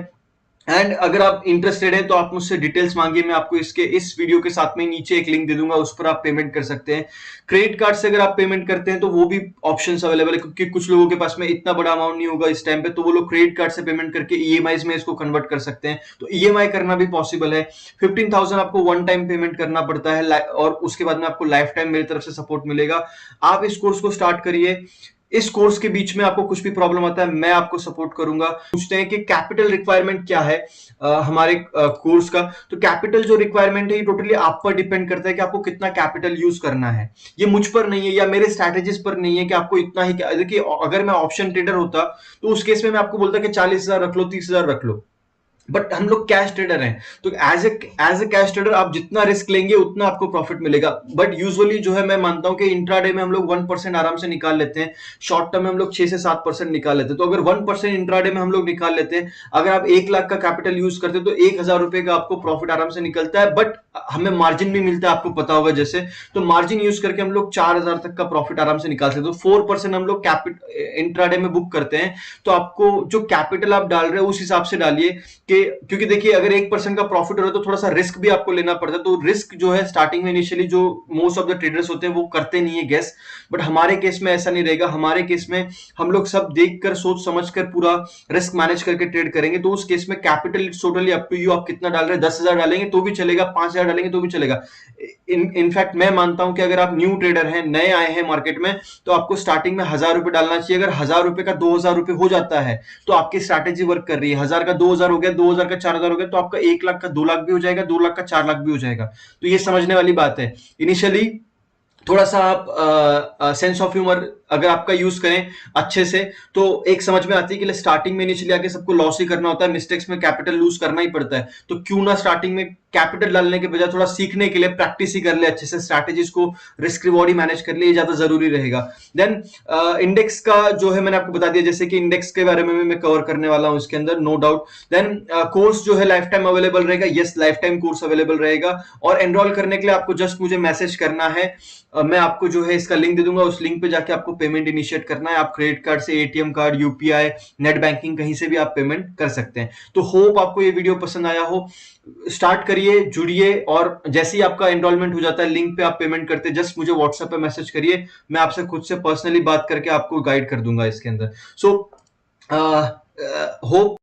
एंड अगर आप इंटरेस्टेड हैं तो आप मुझसे डिटेल्स मांगिए, मैं आपको इसके इस वीडियो के साथ में नीचे एक लिंक दे दूंगा, उस पर आप पेमेंट कर सकते हैं। क्रेडिट कार्ड से अगर आप पेमेंट करते हैं तो वो भी ऑप्शंस अवेलेबल है, क्योंकि कुछ लोगों के पास में इतना बड़ा अमाउंट नहीं होगा इस टाइम पे, तो वो लोग क्रेडिट कार्ड से पेमेंट करके ईएमआई में इसको कन्वर्ट कर सकते हैं। तो ईएमआई करना भी पॉसिबल है। 15,000 आपको वन टाइम पेमेंट करना पड़ता है, और उसके बाद में आपको लाइफ टाइम मेरी तरफ से सपोर्ट मिलेगा। आप इस कोर्स को स्टार्ट करिए। इस कोर्स के बीच में आपको कुछ भी प्रॉब्लम आता है, मैं आपको सपोर्ट करूंगा। पूछते हैं कि कैपिटल रिक्वायरमेंट क्या है हमारे कोर्स का, तो कैपिटल जो रिक्वायरमेंट है ये टोटली आप पर डिपेंड करता है कि आपको कितना कैपिटल यूज करना है। ये मुझ पर नहीं है या मेरे स्ट्रैटेजीज पर नहीं है कि आपको इतना ही। देखिए अगर मैं ऑप्शन ट्रेडर होता तो उस केस में मैं आपको बोलता कि 40,000 रख लो, 30,000 रख लो, बट हम लोग कैश ट्रेडर हैं, तो एज ए कैश ट्रेडर आप जितना रिस्क लेंगे उतना आपको प्रॉफिट मिलेगा। बट यूजुअली जो है मैं मानता हूं कि इंट्राडे में हम लोग 1% आराम से निकाल लेते हैं, शॉर्ट टर्म में हम लोग 6 से 7% निकाल लेते हैं। तो अगर 1% इंट्राडे में हम लोग निकाल लेते हैं, अगर आप 1 लाख का कैपिटल यूज करते हैं तो 1,000 रुपए का आपको प्रॉफिट आराम से निकलता है। बट हमें मार्जिन भी मिलता है, आपको पता होगा जैसे, तो मार्जिन यूज करके हम लोग 4,000 तक का प्रॉफिट आराम से निकाल सकते हैं। तो 4% हम लोग इंट्राडे में बुक करते हैं। तो आपको जो कैपिटल आप डाल रहे हो उस हिसाब से डालिए कि क्योंकि देखिए अगर 1% का प्रॉफिट हो रहा है तो थोड़ा सा रिस्क भी आपको लेना पड़ता है, तो रिस्क जो है स्टार्टिंग में इनिशियली जो मोस्ट ऑफ द ट्रेडर्स होते हैं वो करते नहीं है गेस, बट हमारे केस में ऐसा नहीं रहेगा। हमारे केस में हम लोग सब देखकर सोच समझकर पूरा रिस्क मैनेज करके ट्रेड करेंगे, तो उस केस में capital its totally up to you, आप कितना डाल रहे हैं, 10,000 डालेंगे तो भी चलेगा, 5,000 डालेंगे तो भी चलेगा। इनफैक्ट मैं मानता हूं कि अगर आप न्यू ट्रेडर हैं, नए आए हैं मार्केट में, तो आपको स्टार्टिंग में 1,000 रुपए डालना चाहिए। अगर 1,000 रुपए का 2,000 रुपए हो जाता है तो आपकी स्ट्रैटेजी वर्क कर रही है। 1,000 का 2,000 हो गया, 2,000 का 4,000 हो गया, तो आपका 1 लाख का 2 लाख भी हो जाएगा, 2 लाख का 4 लाख भी हो जाएगा। तो ये समझने वाली बात है। इनिशियली थोड़ा सा आप सेंस ऑफ ह्यूमर अगर आपका यूज करें अच्छे से, तो एक समझ में आती है कि स्टार्टिंग में इनिशियली आके सबको लॉस ही करना होता है, मिस्टेक्स में कैपिटल लूज करना ही पड़ता है, तो क्यों ना स्टार्टिंग में कैपिटल डालने के बजाय थोड़ा सीखने के लिए प्रैक्टिस ही कर ले अच्छे से, स्ट्रैटेजीज को रिस्क रिवॉर्ड ही मैनेज कर ले, ये ज्यादा जरूरी रहेगा। देन इंडेक्स का जो है मैंने आपको बता दिया, जैसे कि इंडेक्स के बारे में मैं कवर करने वाला हूं इसके अंदर, नो डाउट। देन कोर्स जो है लाइफ टाइम अवेलेबल रहेगा, yes life time course available रहेगा, और एनरोल करने के लिए आपको जस्ट मुझे मैसेज करना है। मैं आपको जो है इसका लिंक दे दूंगा, उस लिंक पे जाके आपको पेमेंट इनिशिएट करना है। आप क्रेडिट कार्ड से, ATM card, UPI, net banking कहीं से भी आप पेमेंट कर सकते हैं। तो होप आपको ये वीडियो पसंद आया हो। स्टार्ट करिए, जुड़िए, और जैसे ही आपका एनरोलमेंट हो जाता है, लिंक पे आप पेमेंट करते हैं, जस्ट मुझे व्हाट्सएप पे मैसेज करिए, मैं आपसे खुद से पर्सनली बात करके आपको गाइड कर दूंगा इसके अंदर। So hope